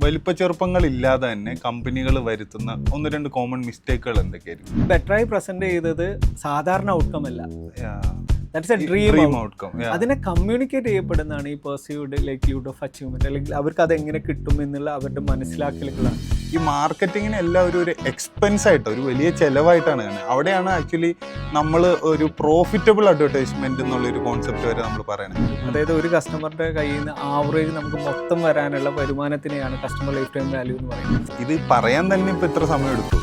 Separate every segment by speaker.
Speaker 1: വലിപ്പ ചെറുപ്പങ്ങളില്ലാതെ തന്നെ കമ്പനികൾ വരുത്തുന്ന ഒന്ന് രണ്ട് കോമൺ മിസ്റ്റേക്കുകൾ എന്തൊക്കെയായിരിക്കും?
Speaker 2: ബെറ്ററായി പ്രസന്റ് ചെയ്തത് സാധാരണ ഔട്ട്കം അല്ല, that's A
Speaker 1: dream
Speaker 2: dream
Speaker 1: outcome.
Speaker 2: അതിനെ കമ്മ്യൂണിക്കേറ്റ് ചെയ്യപ്പെടുന്നതാണ് ഈ പെർസീവ്ഡ് ലൈക്ലിഹുഡ് ഓഫ് അച്ചീവ്മെന്റ്, അല്ലെങ്കിൽ അവർക്ക് അത് എങ്ങനെ കിട്ടും എന്നുള്ള അവരുടെ മനസ്സിലാക്കലുകളാണ്.
Speaker 1: ഈ മാർക്കറ്റിങ്ങിന് എല്ലാവരും ഒരു എക്സ്പെൻസ് ആയിട്ട് ഒരു വലിയ ചിലവായിട്ടാണ് കാണുന്നത്. അവിടെയാണ് ആക്ച്വലി നമ്മൾ ഒരു പ്രോഫിറ്റബിൾ അഡ്വർടൈസ്മെന്റ് എന്നുള്ളൊരു കോൺസെപ്റ്റ് വരെ നമ്മൾ പറയണത്.
Speaker 2: അതായത് ഒരു കസ്റ്റമറുടെ കയ്യിൽ നിന്ന് ആവറേജ് നമുക്ക് മൊത്തം വരാനുള്ള വരുമാനത്തിനെയാണ് കസ്റ്റമർ ലൈഫ് ടൈം വാല്യൂ എന്ന് പറയുന്നത്.
Speaker 1: ഇത് പറയാൻ തന്നെ ഇപ്പം ഇത്ര സമയം എടുത്തു.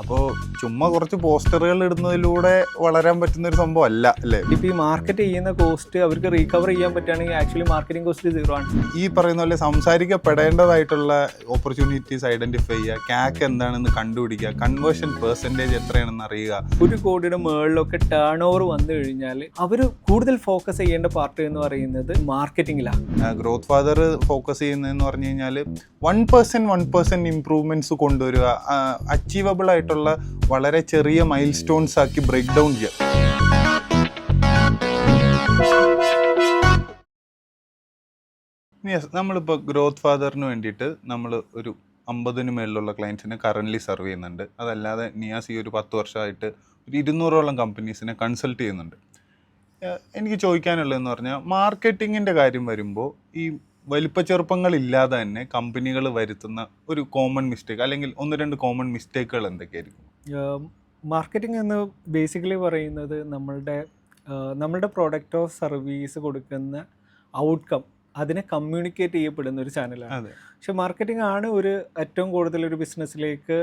Speaker 1: അപ്പോൾ ചുമ്മാ കുറച്ച് പോസ്റ്ററുകൾ ഇടുന്നതിലൂടെ വളരാൻ പറ്റുന്ന ഒരു സംഭവം അല്ല അല്ലേ?
Speaker 2: ഇപ്പം ഈ മാർക്കറ്റ് ചെയ്യുന്ന കോസ്റ്റ് അവർക്ക് റീകവർ ചെയ്യാൻ പറ്റുകയാണെങ്കിൽ ആക്ച്വലി മാർക്കറ്റിംഗ് കോസ്റ്റ് 0 ആണ്.
Speaker 1: ഈ പറയുന്ന പോലെ സംസാരിക്കപ്പെടേണ്ടതായിട്ടുള്ള ഓപ്പർച്യൂണിറ്റീസ് ഐഡന്റിഫൈ ചെയ്യുക, ക്യാക്ക് എന്താണെന്ന് കണ്ടുപിടിക്കുക, കൺവേർഷൻ പെർസെൻറ്റേജ് എത്രയാണെന്ന് അറിയുക.
Speaker 2: 1 കോടിയുടെ മുകളിലൊക്കെ ടേൺ ഓവർ വന്നു കഴിഞ്ഞാൽ അവർ കൂടുതൽ ഫോക്കസ് ചെയ്യേണ്ട പാർട്ട് എന്ന് പറയുന്നത് മാർക്കറ്റിംഗിലാണ്.
Speaker 1: ഗ്രോത്ത് ഫാദർ ഫോക്കസ് ചെയ്യുന്നതെന്ന് പറഞ്ഞു കഴിഞ്ഞാൽ 1% ഇംപ്രൂവ്മെന്റ്സ് കൊണ്ടുവരിക, അച്ചീവബിൾ ആയിട്ടുള്ള വളരെ ചെറിയ മൈൽ സ്റ്റോൺസ് ആക്കി ബ്രേക്ക് ഡൗൺ ചെയ്യുക. നമ്മളിപ്പോൾ ഗ്രോത്ത് ഫാദറിന് വേണ്ടിയിട്ട് നമ്മൾ ഒരു 50 മേളിലുള്ള ക്ലയൻസിനെ കറൻ്റ്ലി സെർവ് ചെയ്യുന്നുണ്ട്. അതല്ലാതെ നിയാസ് ഈ ഒരു 10 വർഷമായിട്ട് ഒരു 200ഓളം കമ്പനീസിനെ കൺസൾട്ട് ചെയ്യുന്നുണ്ട്. എനിക്ക് ചോദിക്കാനുള്ളതെന്ന് പറഞ്ഞാൽ മാർക്കറ്റിങ്ങിൻ്റെ കാര്യം വരുമ്പോൾ ഈ വലിപ്പ ചെറുപ്പങ്ങളില്ലാതെ തന്നെ കമ്പനികൾ വരുത്തുന്ന ഒരു കോമൺ മിസ്റ്റേക്ക് അല്ലെങ്കിൽ ഒന്ന് രണ്ട് കോമൺ മിസ്റ്റേക്കുകൾ എന്തൊക്കെയായിരിക്കും?
Speaker 2: മാർക്കറ്റിംഗ് എന്ന് ബേസിക്കലി പറയുന്നത് നമ്മളുടെ പ്രോഡക്റ്റോ സർവീസ് കൊടുക്കുന്ന ഔട്ട്കം അതിനെ കമ്മ്യൂണിക്കേറ്റ് ചെയ്യപ്പെടുന്ന ഒരു ചാനലാണ്. പക്ഷെ മാർക്കറ്റിംഗ് ആണ് ഏറ്റവും കൂടുതൽ ഒരു ബിസിനസ്സിലേക്ക്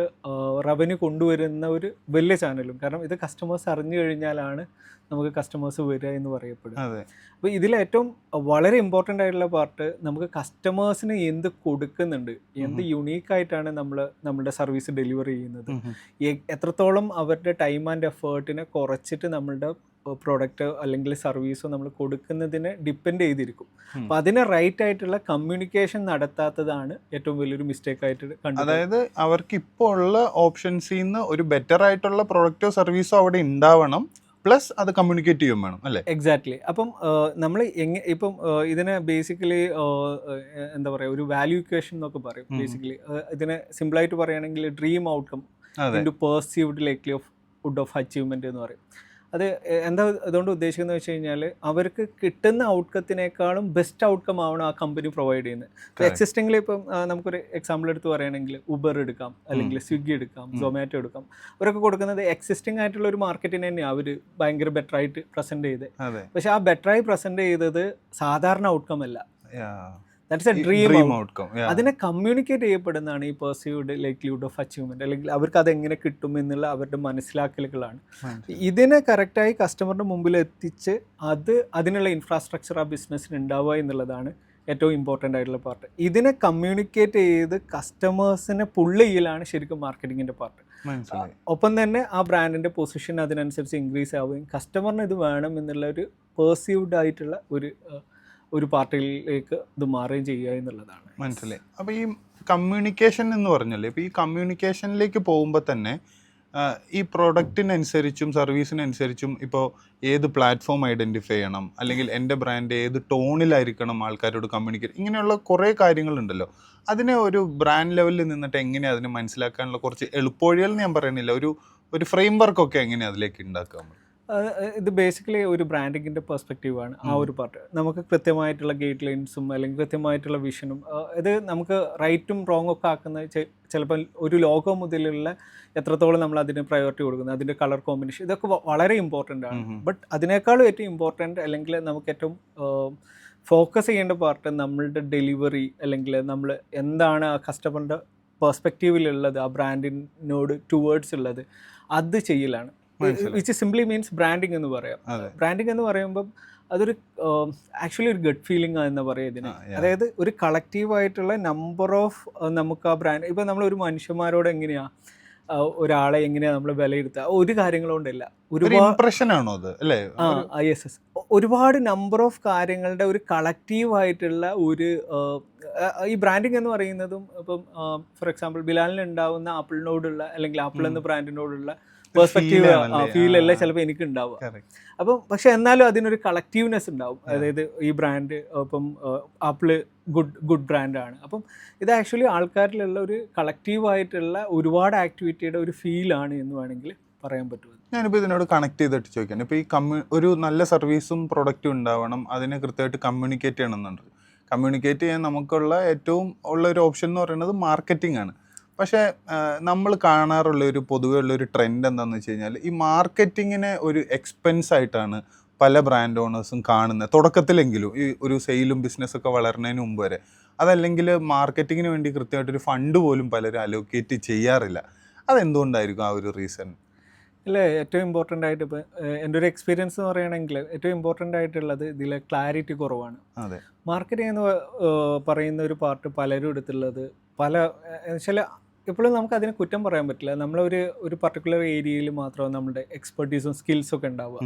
Speaker 2: റവന്യൂ കൊണ്ടുവരുന്ന ഒരു വലിയ ചാനലും. കാരണം ഇത് കസ്റ്റമേഴ്സ് അറിഞ്ഞു കഴിഞ്ഞാലാണ് നമുക്ക് കസ്റ്റമേഴ്സ് വരിക എന്ന് പറയപ്പെടും. അപ്പോൾ ഇതിലേറ്റവും വളരെ ഇമ്പോർട്ടൻ്റ് ആയിട്ടുള്ള പാർട്ട് നമുക്ക് കസ്റ്റമേഴ്സിന് എന്ത് കൊടുക്കുന്നുണ്ട്, എന്ത് യുണീക്കായിട്ടാണ് നമ്മളുടെ സർവീസ് ഡെലിവർ ചെയ്യുന്നത്, എത്രത്തോളം അവരുടെ ടൈം ആൻഡ് എഫേർട്ടിനെ കുറച്ചിട്ട് നമ്മളുടെ പ്രോഡക്റ്റ് അല്ലെങ്കിൽ സർവീസോ നമ്മൾ കൊടുക്കുന്നതിനെ ഡിപ്പെൻഡ് ചെയ്തിരിക്കും. അപ്പോൾ അതിന് റൈറ്റ് ആയിട്ടുള്ള കമ്മ്യൂണിക്കേഷൻ നടത്താത്തതാണ് ഏറ്റവും വലിയൊരു മിസ്റ്റേക്ക് ആയിട്ട് കണ്ടത്.
Speaker 1: അതായത് അവർക്ക് ഇപ്പോൾ ഉള്ള ഓപ്ഷൻസിൽ നിന്ന് ഒരു ബെറ്റർ ആയിട്ടുള്ള പ്രോഡക്റ്റോ സർവീസോ അവിടെ ഉണ്ടാവണം, പ്ലസ് അത് കമ്മ്യൂണിക്കേറ്റ് ചെയ്യും വേണം അല്ലേ?
Speaker 2: എക്സാക്ട്ലി. അപ്പം നമ്മൾ ഇപ്പം ഇതിനെ ബേസിക്കലി എന്താ പറയുക, ഒരു വാല്യൂ ഇക്വേഷൻ എന്നൊക്കെ പറയും. ബേസിക്കലി ഇതിനെ സിമ്പിളായിട്ട് പറയുകയാണെങ്കിൽ dream outcome into perceived likelihood of achievement എന്ന് പറയും. അത് എന്താ അതുകൊണ്ട് ഉദ്ദേശിക്കുന്നത് വെച്ച് കഴിഞ്ഞാൽ അവർക്ക് കിട്ടുന്ന ഔട്ട്കത്തിനേക്കാളും ബെസ്റ്റ് ഔട്ട്കം ആവണം ആ കമ്പനി പ്രൊവൈഡ് ചെയ്യുന്നത്. ഇപ്പോൾ എക്സിസ്റ്റിംഗിൽ ഇപ്പം നമുക്കൊരു എക്സാമ്പിൾ എടുത്ത് പറയുകയാണെങ്കിൽ ഉബർ എടുക്കാം, അല്ലെങ്കിൽ സ്വിഗ്ഗി എടുക്കാം, സൊമാറ്റോ എടുക്കാം. അവരൊക്കെ കൊടുക്കുന്നത് എക്സിസ്റ്റിംഗ് ആയിട്ടുള്ള ഒരു മാർക്കറ്റിനെ തന്നെയാണ് അവർ ഭയങ്കര ബെറ്ററായിട്ട് പ്രസൻറ്റ് ചെയ്ത്. പക്ഷെ ആ ബെറ്ററായി പ്രസൻറ്റ് ചെയ്തത് സാധാരണ ഔട്ട്കം അല്ല, ദാറ്റ്സ് എ ഡ്രീം ഔട്ട്കം. അതിനെ കമ്മ്യൂണിക്കേറ്റ് ചെയ്യപ്പെടുന്നതാണ് ഈ പെർസീവ്ഡ് ലൈക്ലിഹുഡ് ഓഫ് അച്ചീവ്മെന്റ്, അല്ലെങ്കിൽ അവർക്ക് അത് എങ്ങനെ കിട്ടും എന്നുള്ള അവരുടെ മനസ്സിലാക്കലുകളാണ്. ഇതിനെ കറക്റ്റായി കസ്റ്റമറിന്റെ മുമ്പിൽ എത്തിച്ച് അതിനുള്ള ഇൻഫ്രാസ്ട്രക്ചർ ആ ബിസിനസ്സിന് ഉണ്ടാവുക എന്നുള്ളതാണ് ഏറ്റവും ഇമ്പോർട്ടൻ്റ് ആയിട്ടുള്ള പാർട്ട്. ഇതിനെ കമ്മ്യൂണിക്കേറ്റ് ചെയ്ത് കസ്റ്റമേഴ്സിനെ പുള്ള് ചെയ്യലാണ് ശരിക്കും മാർക്കറ്റിങ്ങിൻ്റെ പാർട്ട്. ഒപ്പം തന്നെ ആ ബ്രാൻഡിൻ്റെ പൊസിഷൻ അതിനനുസരിച്ച് ഇൻക്രീസ് ആവുകയും കസ്റ്റമറിന് ഇത് വേണം എന്നുള്ള ഒരു പെർസീവ്ഡ് ആയിട്ടുള്ള ഒരു പാർട്ടിയിലേക്ക് ഇത് മാറുകയും ചെയ്യുക എന്നുള്ളതാണ്.
Speaker 1: മനസ്സിലായി. അപ്പോൾ ഈ കമ്മ്യൂണിക്കേഷൻ എന്ന് പറഞ്ഞല്ലേ, ഇപ്പോൾ ഈ കമ്മ്യൂണിക്കേഷനിലേക്ക് പോകുമ്പോൾ തന്നെ ഈ പ്രൊഡക്റ്റിനനുസരിച്ചും സർവീസിനനുസരിച്ചും ഇപ്പോൾ ഏത് പ്ലാറ്റ്ഫോം ഐഡൻറ്റിഫൈ ചെയ്യണം, അല്ലെങ്കിൽ എൻ്റെ ബ്രാൻഡ് ഏത് ടോണിലായിരിക്കണം ആൾക്കാരോട് കമ്മ്യൂണിക്കേറ്റ്, ഇങ്ങനെയുള്ള കുറേ കാര്യങ്ങളുണ്ടല്ലോ. അതിനെ ഒരു ബ്രാൻഡ് ലെവലിൽ നിന്നിട്ട് എങ്ങനെ അതിനെ മനസ്സിലാക്കാനുള്ള കുറച്ച് എളുപ്പവഴികൾ ഞാൻ പറയുന്നില്ല, ഒരു ഫ്രെയിം വർക്കൊക്കെ എങ്ങനെ അതിലേക്ക് ഉണ്ടാക്കാം?
Speaker 2: ഇത് ബേസിക്കലി ഒരു ബ്രാൻഡിങ്ങിൻ്റെ പെർസ്പെക്റ്റീവാണ് ആ ഒരു പാർട്ട്. നമുക്ക് കൃത്യമായിട്ടുള്ള ഗൈഡ് ലൈൻസും അല്ലെങ്കിൽ കൃത്യമായിട്ടുള്ള വിഷനും ഇത് നമുക്ക് റൈറ്റും റോങ്ങും ഒക്കെ ആക്കുന്ന ചിലപ്പോൾ ഒരു ലോഗോ മുതലുള്ള എത്രത്തോളം നമ്മൾ അതിന് പ്രയോറിറ്റി കൊടുക്കുന്നത്, അതിൻ്റെ കളർ കോമ്പിനേഷൻ, ഇതൊക്കെ വളരെ ഇമ്പോർട്ടൻ്റ് ആണ്. ബട്ട് അതിനേക്കാളും ഏറ്റവും ഇമ്പോർട്ടൻ്റ് അല്ലെങ്കിൽ നമുക്ക് ഏറ്റവും ഫോക്കസ് ചെയ്യേണ്ട പാർട്ട് നമ്മളുടെ ഡെലിവറി, അല്ലെങ്കിൽ നമ്മൾ എന്താണ് ആ കസ്റ്റമറിൻ്റെ പെർസ്പെക്റ്റീവിലുള്ളത്, ആ ബ്രാൻഡിനോട് ടുവേർഡ്സ് ഉള്ളത്, അത് ചെയ്യലാണ്. വിച്ച് സിംപ്ലി മീൻസ് ബ്രാൻഡിങ് എന്ന് പറയാം. ബ്രാൻഡിങ് എന്ന് പറയുമ്പം അതൊരു ആക്ച്വലി ഒരു ഗട്ട് ഫീലിംഗ് എന്ന് പറയാം ഇതിന്. അതായത് ഒരു കളക്റ്റീവായിട്ടുള്ള നമ്പർ ഓഫ് നമുക്ക് ആ ബ്രാൻഡ്, ഇപ്പം നമ്മളൊരു മനുഷ്യന്മാരോട് എങ്ങനെയാണ് ഒരാളെ എങ്ങനെയാണ് നമ്മൾ വിലയിരുത്തുക, ഒരു കാര്യങ്ങളുകൊണ്ടല്ല, ഒരുപാട് നമ്പർ ഓഫ് കാര്യങ്ങളുടെ ഒരു കളക്റ്റീവായിട്ടുള്ള ഈ ബ്രാൻഡിങ് എന്ന് പറയുന്നതും ഇപ്പം ഫോർ എക്സാമ്പിൾ ബിലാലിന് ഉണ്ടാവുന്ന ആപ്പിളിനോടുള്ള അല്ലെങ്കിൽ ആപ്പിൾ എന്ന ബ്രാൻഡിനോടുള്ള പെർസ്പെക്റ്റീവ് ഫീൽ അല്ലേ ചിലപ്പോൾ എനിക്ക് ഉണ്ടാവുക. അപ്പം പക്ഷെ എന്നാലും അതിനൊരു കളക്റ്റീവ്നെസ് ഉണ്ടാവും. അതായത് ഈ ബ്രാൻഡ് ഇപ്പം ആപ്പിള് ഗുഡ് ബ്രാൻഡാണ്. അപ്പം ഇത് ആക്ച്വലി ആൾക്കാരിലുള്ള ഒരു കളക്റ്റീവായിട്ടുള്ള ഒരുപാട് ആക്ടിവിറ്റിയുടെ ഒരു ഫീലാണ് എന്ന് വേണമെങ്കിൽ പറയാൻ പറ്റും.
Speaker 1: ഞാനിപ്പോൾ ഇതിനോട് കണക്ട് ചെയ്തിട്ട് ചോദിക്കുകയാണ്, ഇപ്പോൾ ഈ ഒരു നല്ല സർവീസും പ്രൊഡക്റ്റും ഉണ്ടാവണം, അതിനെ കൃത്യമായിട്ട് കമ്മ്യൂണിക്കേറ്റ് ചെയ്യണമെന്നുണ്ട്. കമ്മ്യൂണിക്കേറ്റ് ചെയ്യാൻ നമുക്കുള്ള ഏറ്റവും ഉള്ള ഒരു ഓപ്ഷൻ എന്ന് പറയുന്നത് മാർക്കറ്റിംഗ് ആണ്. പക്ഷേ നമ്മൾ കാണാറുള്ള ഒരു പൊതുവെ ഉള്ളൊരു ട്രെൻഡ് എന്താണെന്ന് വെച്ച് കഴിഞ്ഞാൽ, ഈ മാർക്കറ്റിങ്ങിനെ ഒരു എക്സ്പെൻസ് ആയിട്ടാണ് പല ബ്രാൻഡ് ഓണേഴ്സും കാണുന്നത്, തുടക്കത്തിലെങ്കിലും ഈ ഒരു സെയിലും ബിസിനസ്സൊക്കെ വളരുന്നതിന് മുമ്പ് വരെ. അതല്ലെങ്കിൽ മാർക്കറ്റിങ്ങിന് വേണ്ടി കൃത്യമായിട്ടൊരു ഫണ്ട് പോലും പലരും അലോക്കേറ്റ് ചെയ്യാറില്ല. അതെന്തുകൊണ്ടായിരിക്കും ആ ഒരു റീസൺ?
Speaker 2: ഇല്ല, ഏറ്റവും ഇമ്പോർട്ടൻ്റ് ആയിട്ട് ഇപ്പോൾ എൻ്റെ ഒരു എക്സ്പീരിയൻസ് എന്ന് പറയുകയാണെങ്കിൽ ഏറ്റവും ഇമ്പോർട്ടൻ്റ് ആയിട്ടുള്ളത് ഇതിൽ ക്ലാരിറ്റി കുറവാണ്.
Speaker 1: അതെ,
Speaker 2: മാർക്കറ്റിംഗ് എന്ന് പറയുന്ന ഒരു പാർട്ട് പലരും എടുത്തുള്ളത് വെച്ചാൽ എപ്പോഴും നമുക്ക് അതിനെ കുറ്റം പറയാൻ പറ്റില്ല. നമ്മളൊരു പർട്ടിക്കുലർ ഏരിയയിൽ മാത്രമേ നമ്മുടെ എക്സ്പെർട്ടീസും സ്കിൽസൊക്കെ ഉണ്ടാവുക.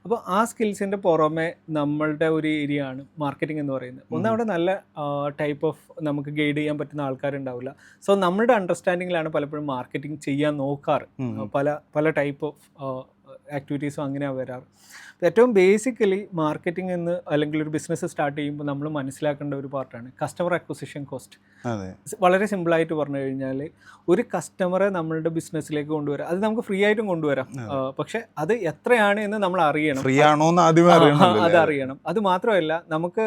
Speaker 2: അപ്പോൾ ആ സ്കിൽസിൻ്റെ പുറമെ നമ്മളുടെ ഒരു ഏരിയ ആണ് മാർക്കറ്റിംഗ് എന്ന് പറയുന്നത്. ഒന്ന്, അവിടെ നല്ല ടൈപ്പ് ഓഫ് നമുക്ക് ഗൈഡ് ചെയ്യാൻ പറ്റുന്ന ആൾക്കാരുണ്ടാവില്ല. സോ നമ്മളുടെ അണ്ടർസ്റ്റാൻഡിങ്ങിലാണ് പലപ്പോഴും മാർക്കറ്റിംഗ് ചെയ്യാൻ നോക്കാറ്. പല ടൈപ്പ് ഓഫ് ആക്ടിവിറ്റീസും അങ്ങനെയാണ് വരാറ്. ഏറ്റവും ബേസിക്കലി മാർക്കറ്റിംഗ് എന്ന് അല്ലെങ്കിൽ ഒരു ബിസിനസ് സ്റ്റാർട്ട് ചെയ്യുമ്പോൾ നമ്മൾ മനസ്സിലാക്കേണ്ട ഒരു പാർട്ടാണ് കസ്റ്റമർ അക്വിസിഷൻ കോസ്റ്റ്. വളരെ സിമ്പിളായിട്ട് പറഞ്ഞു കഴിഞ്ഞാൽ ഒരു കസ്റ്റമറെ നമ്മളുടെ ബിസിനസ്സിലേക്ക് കൊണ്ടുവരാം, അത് നമുക്ക് ഫ്രീ ആയിട്ടും കൊണ്ടുവരാം. പക്ഷെ അത് എത്രയാണ് എന്ന് നമ്മൾ അറിയണം. അതറിയണം. അത് മാത്രമല്ല, നമുക്ക്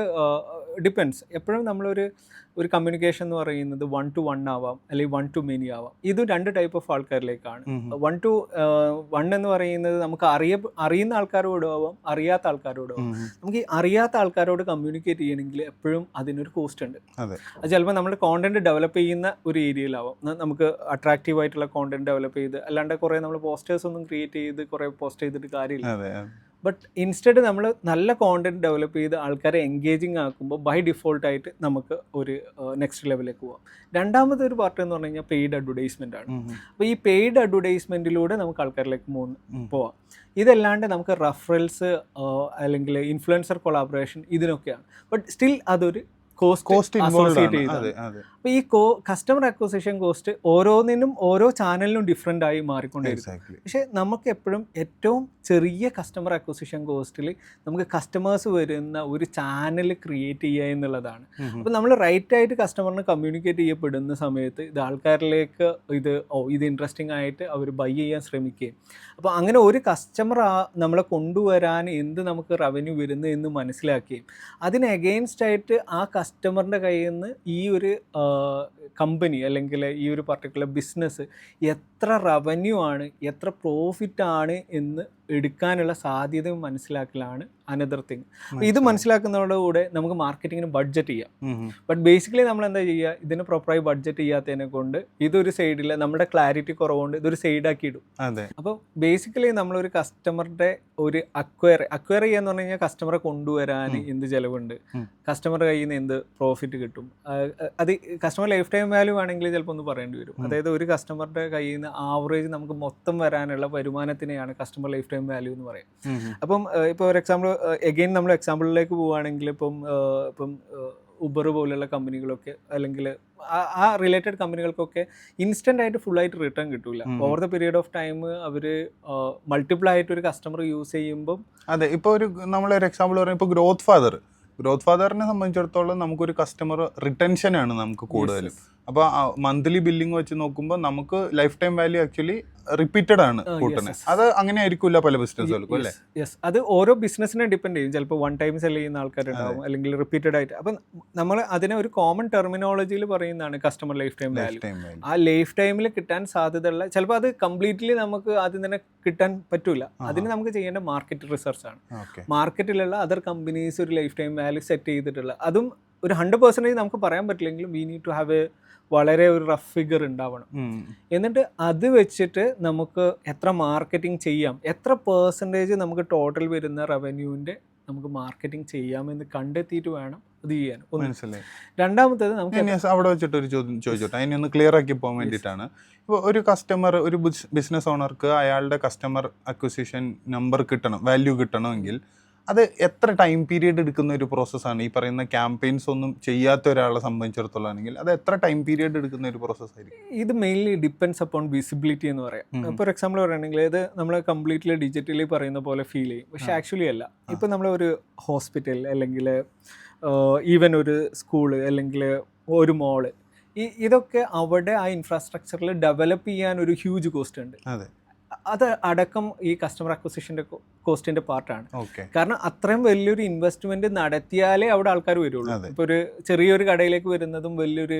Speaker 2: ഡിപ്പെൻസ്. എപ്പോഴും ഒരു കമ്മ്യൂണിക്കേഷൻ എന്ന് പറയുന്നത് 1 to 1 ആവാം, അല്ലെങ്കിൽ 1 to many ആവാം. ഇത് 2 ടൈപ്പ് ഓഫ് ആൾക്കാരിലേക്കാണ്. 1 to 1 എന്ന് പറയുന്നത് നമുക്ക് അറിയുന്ന ആൾക്കാരോടും ആവാം, അറിയാത്ത ആൾക്കാരോടും ആവാം. നമുക്ക് ഈ അറിയാത്ത ആൾക്കാരോട് കമ്മ്യൂണിക്കേറ്റ് ചെയ്യണമെങ്കിൽ എപ്പോഴും അതിനൊരു കോസ്റ്റ് ഉണ്ട്. അത് ചിലപ്പോൾ നമ്മുടെ കോണ്ടന്റ് ഡെവലപ്പ് ചെയ്യുന്ന ഒരു ഏരിയയിലാവാം. നമുക്ക് അട്രാക്റ്റീവ് ആയിട്ടുള്ള കോണ്ടന്റ് ഡെവലപ്പ് ചെയ്ത്, അല്ലാണ്ട് കുറേ നമ്മൾ പോസ്റ്റേഴ്സ് ഒന്നും ക്രിയേറ്റ് ചെയ്ത് കുറേ പോസ്റ്റ് ചെയ്തിട്ട് കാര്യമില്ല. ബട്ട് ഇൻസ്റ്റഡ് നമ്മൾ നല്ല കോണ്ടന്റ് ഡെവലപ്പ് ചെയ്ത് ആൾക്കാരെ എൻഗേജിങ് ആക്കുമ്പോൾ ബൈ ഡിഫോൾട്ടായിട്ട് നമുക്ക് ഒരു നെക്സ്റ്റ് ലെവലിലേക്ക് പോകാം. രണ്ടാമത്തെ ഒരു പാർട്ട് എന്ന് പറഞ്ഞു കഴിഞ്ഞാൽ പെയ്ഡ് അഡ്വർടൈസ്മെൻ്റ് ആണ്. അപ്പോൾ ഈ പെയ്ഡ് അഡ്വർടൈസ്മെൻറ്റിലൂടെ നമുക്ക് ആൾക്കാരിലേക്ക് പോവാം. ഇതല്ലാണ്ട് നമുക്ക് റഫറൽസ് അല്ലെങ്കിൽ ഇൻഫ്ലുവൻസർ കൊളാബറേഷൻ ഇതിനൊക്കെയാണ്. ബട്ട് സ്റ്റിൽ അതൊരു കോസ്റ്റ് അസോസിയേറ്റ് ചെയ്തത്. അപ്പോൾ ഈ കസ്റ്റമർ അക്വിസിഷൻ കോസ്റ്റ് ഓരോന്നിനും ഓരോ ചാനലിനും ഡിഫറെൻ്റ് ആയി മാറിക്കൊണ്ടിരിക്കും. പക്ഷേ നമുക്ക് എപ്പോഴും ഏറ്റവും ചെറിയ കസ്റ്റമർ അക്വിസിഷൻ കോസ്റ്റിൽ നമുക്ക് കസ്റ്റമേഴ്സ് വരുന്ന ഒരു ചാനൽ ക്രിയേറ്റ് ചെയ്യുക എന്നുള്ളതാണ്. അപ്പോൾ നമ്മൾ റൈറ്റായിട്ട് കസ്റ്റമറിന് കമ്മ്യൂണിക്കേറ്റ് ചെയ്യപ്പെടുന്ന സമയത്ത് ഇത് ആൾക്കാരിലേക്ക് ഇത് ഇൻട്രസ്റ്റിംഗ് ആയിട്ട് അവർ ബൈ ചെയ്യാൻ ശ്രമിക്കുകയും, അപ്പോൾ അങ്ങനെ ഒരു കസ്റ്റമർ നമ്മളെ കൊണ്ടുവരാൻ എന്ത് നമുക്ക് റവന്യൂ വരുന്നു എന്ന് മനസ്സിലാക്കുകയും അതിന് എഗെയിൻസ്റ്റ് ആയിട്ട് ആ കസ്റ്റമറിൻ്റെ കയ്യിൽ നിന്ന് ഈ ഒരു കമ്പനി അല്ലെങ്കിൽ ഈ ഒരു പർട്ടിക്കുലർ ബിസിനസ് എത്ര റവന്യൂ ആണ്, എത്ര പ്രോഫിറ്റ് ആണ് എന്ന് എടുക്കാനുള്ള സാധ്യതയും മനസ്സിലാക്കലാണ് അനദർ തിങ്. ഇത് മനസ്സിലാക്കുന്നതോടുകൂടെ നമുക്ക് മാർക്കറ്റിങ്ങിന് ബഡ്ജറ്റ് ചെയ്യാം. ബട്ട് ബേസിക്കലി നമ്മൾ എന്താ ചെയ്യുക, ഇതിന് പ്രോപ്പറായി ബഡ്ജറ്റ് ചെയ്യാത്തതിനെ കൊണ്ട് ഇതൊരു സൈഡിൽ നമ്മുടെ ക്ലാരിറ്റി കുറവുകൊണ്ട് ഇതൊരു സൈഡാക്കി ഇടും. അപ്പോൾ ബേസിക്കലി നമ്മളൊരു കസ്റ്റമറുടെ ഒരു അക്വയർ ചെയ്യാന്ന് പറഞ്ഞു കഴിഞ്ഞാൽ കസ്റ്റമറെ കൊണ്ടുവരാൻ എന്ത് ചിലവുണ്ട്, കസ്റ്റമറുടെ കയ്യിൽ നിന്ന് എന്ത് പ്രോഫിറ്റ് കിട്ടും, അത് കസ്റ്റമർ ലൈഫ് ടൈം വാല്യൂ ആണെങ്കിൽ ചിലപ്പോൾ ഒന്ന് പറയേണ്ടി വരും. അതായത് ഒരു കസ്റ്റമറുടെ കയ്യിൽ നിന്ന് ആവറേജ് നമുക്ക് മൊത്തം വരാനുള്ള വരുമാനത്തിനെയാണ് കസ്റ്റമർ ലൈഫ് ടൈം വാല്യൂ എന്ന് പറയും. അപ്പം ഇപ്പോൾ ഒരു എക്സാമ്പിൾ എഗെയിൻ നമ്മൾ എക്സാമ്പിളിലേക്ക് പോവുകയാണെങ്കിൽ ഇപ്പം ഉബർ പോലുള്ള കമ്പനികളൊക്കെ അല്ലെങ്കിൽ ആ റിലേറ്റഡ് കമ്പനികൾക്കൊക്കെ ഇൻസ്റ്റൻ്റ് ആയിട്ട് ഫുള്ളായിട്ട് റിട്ടേൺ കിട്ടില്ല. Over the period of time അവർ മൾട്ടിപ്പിൾ ആയിട്ട് ഒരു കസ്റ്റമർ യൂസ് ചെയ്യുമ്പം.
Speaker 1: അതെ, ഇപ്പോൾ നമ്മളൊരു എക്സാമ്പിൾ പറയുമ്പോൾ ഇപ്പോൾ ഗ്രോത്ത് ഫാദറിനെ സംബന്ധിച്ചിടത്തോളം നമുക്കൊരു കസ്റ്റമർ റിട്ടൻഷനാണ് നമുക്ക് കൂടുതലും. അപ്പോൾ മന്ത്ലി ബില്ലിംഗ് വെച്ച് നോക്കുമ്പോൾ നമുക്ക് life time value actually repeated ആണ് കൂട്ടുന്നത്. അത് അങ്ങനെ ആയിരിക്കില്ല പല ബിസിനസ്സുകൾക്കും, അല്ലേ?
Speaker 2: യെസ്, അത് ഓരോ ബിസിനസ്സിനെ ഡിപ്പെൻഡ് ചെയ്യും. ചിലപ്പോൾ 1 ടൈം സെൽ ചെയ്യുന്ന ആൾക്കാരുണ്ടാവും, അല്ലെങ്കിൽ റിപ്പീറ്റഡ് ആയിട്ട്. അപ്പം നമ്മൾ അതിനെ ഒരു കോമൺ ടെർമിനോളജിയിൽ പറയുന്നതാണ് കസ്റ്റമർ ലൈഫ് ടൈം വാല്യൂ. ആ ലൈഫ് ടൈമിൽ കിട്ടാൻ സാധ്യതയുള്ള, ചിലപ്പോൾ അത് കംപ്ലീറ്റ്ലി നമുക്ക് ആദ്യം തന്നെ കിട്ടാൻ പറ്റൂല. അതിന് നമുക്ക് ചെയ്യേണ്ട മാർക്കറ്റ് റിസർച്ച് ആണ്. മാർക്കറ്റിലുള്ള അതർ കമ്പനീസ് ഒരു ലൈഫ് ടൈം വാല്യൂ സെറ്റ് ചെയ്തിട്ടുള്ള, അതും ഒരു 100% നമുക്ക് പറയാൻ പറ്റില്ലെങ്കിലും വി നീഡ് ടു ഹാവ് വളരെ ഒരു റഫ് ഫിഗർ ഉണ്ടാവണം. എന്നിട്ട് അത് വെച്ചിട്ട് നമുക്ക് എത്ര മാർക്കറ്റിംഗ് ചെയ്യാം, എത്ര പെർസെൻറ്റേജ് നമുക്ക് ടോട്ടൽ വരുന്ന റവന്യൂവിൻ്റെ നമുക്ക് മാർക്കറ്റിംഗ് ചെയ്യാമെന്ന് കണ്ടെത്തിയിട്ട് വേണം അത് ചെയ്യാൻ. രണ്ടാമത്തേത് നമുക്ക്
Speaker 1: അവിടെ വെച്ചിട്ട് ഒരു ചോദ്യം ചോദിച്ചോട്ടെ, അതിനൊന്ന് ക്ലിയർ ആക്കി പോകാൻ വേണ്ടിയിട്ടാണ്. ഇപ്പോൾ ഒരു കസ്റ്റമർ, ഒരു ബിസിനസ് ഓണർക്ക് അയാളുടെ കസ്റ്റമർ അക്വിസിഷൻ നമ്പർ കിട്ടണം, വാല്യൂ കിട്ടണമെങ്കിൽ അത് എത്ര ടൈം പീരീഡ് എടുക്കുന്ന ഒരു പ്രോസസ്സാണ്? ഈ പറയുന്ന ക്യാമ്പയിൻസ് ഒന്നും ചെയ്യാത്ത ഒരാളെ സംബന്ധിച്ചിടത്തോളം ആണെങ്കിൽ അത് എത്ര ടൈം പീരീഡ് എടുക്കുന്ന ഒരു പ്രോസസ്സായിരിക്കും?
Speaker 2: ഇത് മെയിൻലി ഡിപ്പെൻഡ്സ് അപ്പോൺ വിസിബിലിറ്റി എന്ന് പറയാം. ഫോർ എക്സാമ്പിൾ പറയുകയാണെങ്കിൽ ഇത് നമ്മൾ കംപ്ലീറ്റ്ലി ഡിജിറ്റലി പറയുന്ന പോലെ ഫീൽ ചെയ്യും, പക്ഷെ ആക്ച്വലി അല്ല. ഇപ്പം നമ്മളൊരു ഹോസ്പിറ്റൽ അല്ലെങ്കിൽ ഈവൻ ഒരു സ്കൂള് അല്ലെങ്കിൽ ഒരു മോള്, ഇതൊക്കെ അവിടെ ആ ഇൻഫ്രാസ്ട്രക്ചറിൽ ഡെവലപ്പ് ചെയ്യാൻ ഒരു ഹ്യൂജ് കോസ്റ്റ് ഉണ്ട്. അത് അടക്കം ഈ കസ്റ്റമർ അക്വിസിഷൻ്റെ കോസ്റ്റിൻ്റെ പാർട്ടാണ്. കാരണം അത്രയും വലിയൊരു ഇൻവെസ്റ്റ്മെൻറ്റ് നടത്തിയാലേ അവിടെ ആൾക്കാർ വരുള്ളൂ. ഇപ്പോൾ ഒരു ചെറിയൊരു കടയിലേക്ക് വരുന്നതും വലിയൊരു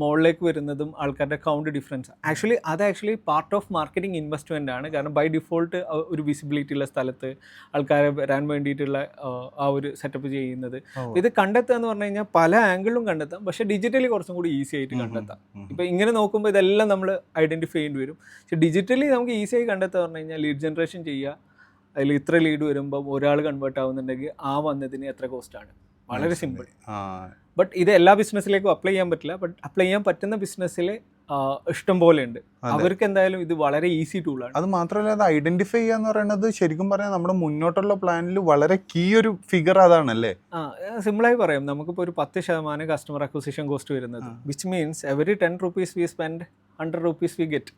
Speaker 2: മോളിലേക്ക് വരുന്നതും ആൾക്കാരുടെ count difference actually part of marketing investment ആണ്. കാരണം ബൈ ഡിഫോൾട്ട് ഒരു വിസിബിലിറ്റി ഉള്ള സ്ഥലത്ത് ആൾക്കാരെ വരാൻ വേണ്ടിയിട്ടുള്ള ആ ഒരു സെറ്റപ്പ് ചെയ്യുന്നത്. ഇത് കണ്ടെത്തുക എന്ന് പറഞ്ഞു കഴിഞ്ഞാൽ പല ആംഗിളിലും കണ്ടെത്താം, പക്ഷേ ഡിജിറ്റലി കുറച്ചും കൂടി ഈസി ആയിട്ട് കണ്ടെത്താം. ഇപ്പോൾ ഇങ്ങനെ നോക്കുമ്പോൾ ഇതെല്ലാം നമ്മൾ ഐഡൻറ്റിഫൈ ചെയ്യേണ്ടി വരും. പക്ഷേ ഡിജിറ്റലി നമുക്ക് ഈസിയായി കണ്ടെത്തുക പറഞ്ഞു കഴിഞ്ഞാൽ ലീഡ് ജനറേഷൻ ചെയ്യുക, അതിൽ ഇത്ര ലീഡ് വരുമ്പോൾ ഒരാൾ കൺവേർട്ട് ആവുന്നുണ്ടെങ്കിൽ ആ വന്നതിന് എത്ര കോസ്റ്റാണ്, വളരെ സിമ്പിൾ. ബട്ട് ഇത് എല്ലാ ബിസിനസ്സിലേക്കും അപ്ലൈ ചെയ്യാൻ പറ്റില്ല. ബട്ട് അപ്ലൈ ചെയ്യാൻ പറ്റുന്ന ബിസിനസ്സിൽ ഇഷ്ടം പോലെ ഉണ്ട്. അവർക്ക് എന്തായാലും ഇത് വളരെ ഈസി ടൂളാണ്.
Speaker 1: അത് മാത്രമല്ല, അത് ഐഡന്റിഫൈ ചെയ്യാന്ന് പറയുന്നത് ശരിക്കും പറഞ്ഞാൽ നമ്മുടെ മുന്നോട്ടുള്ള പ്ലാനിൽ വളരെ കീ ഒരു ഫിഗർ അതാണല്ലേ?
Speaker 2: സിമ്പിളായി പറയാം, നമുക്കിപ്പോൾ ഒരു 10% കസ്റ്റമർ അക്വിസിഷൻ കോസ്റ്റ് വരുന്നത്, which means every 10 rupees we spend 100 rupees we get.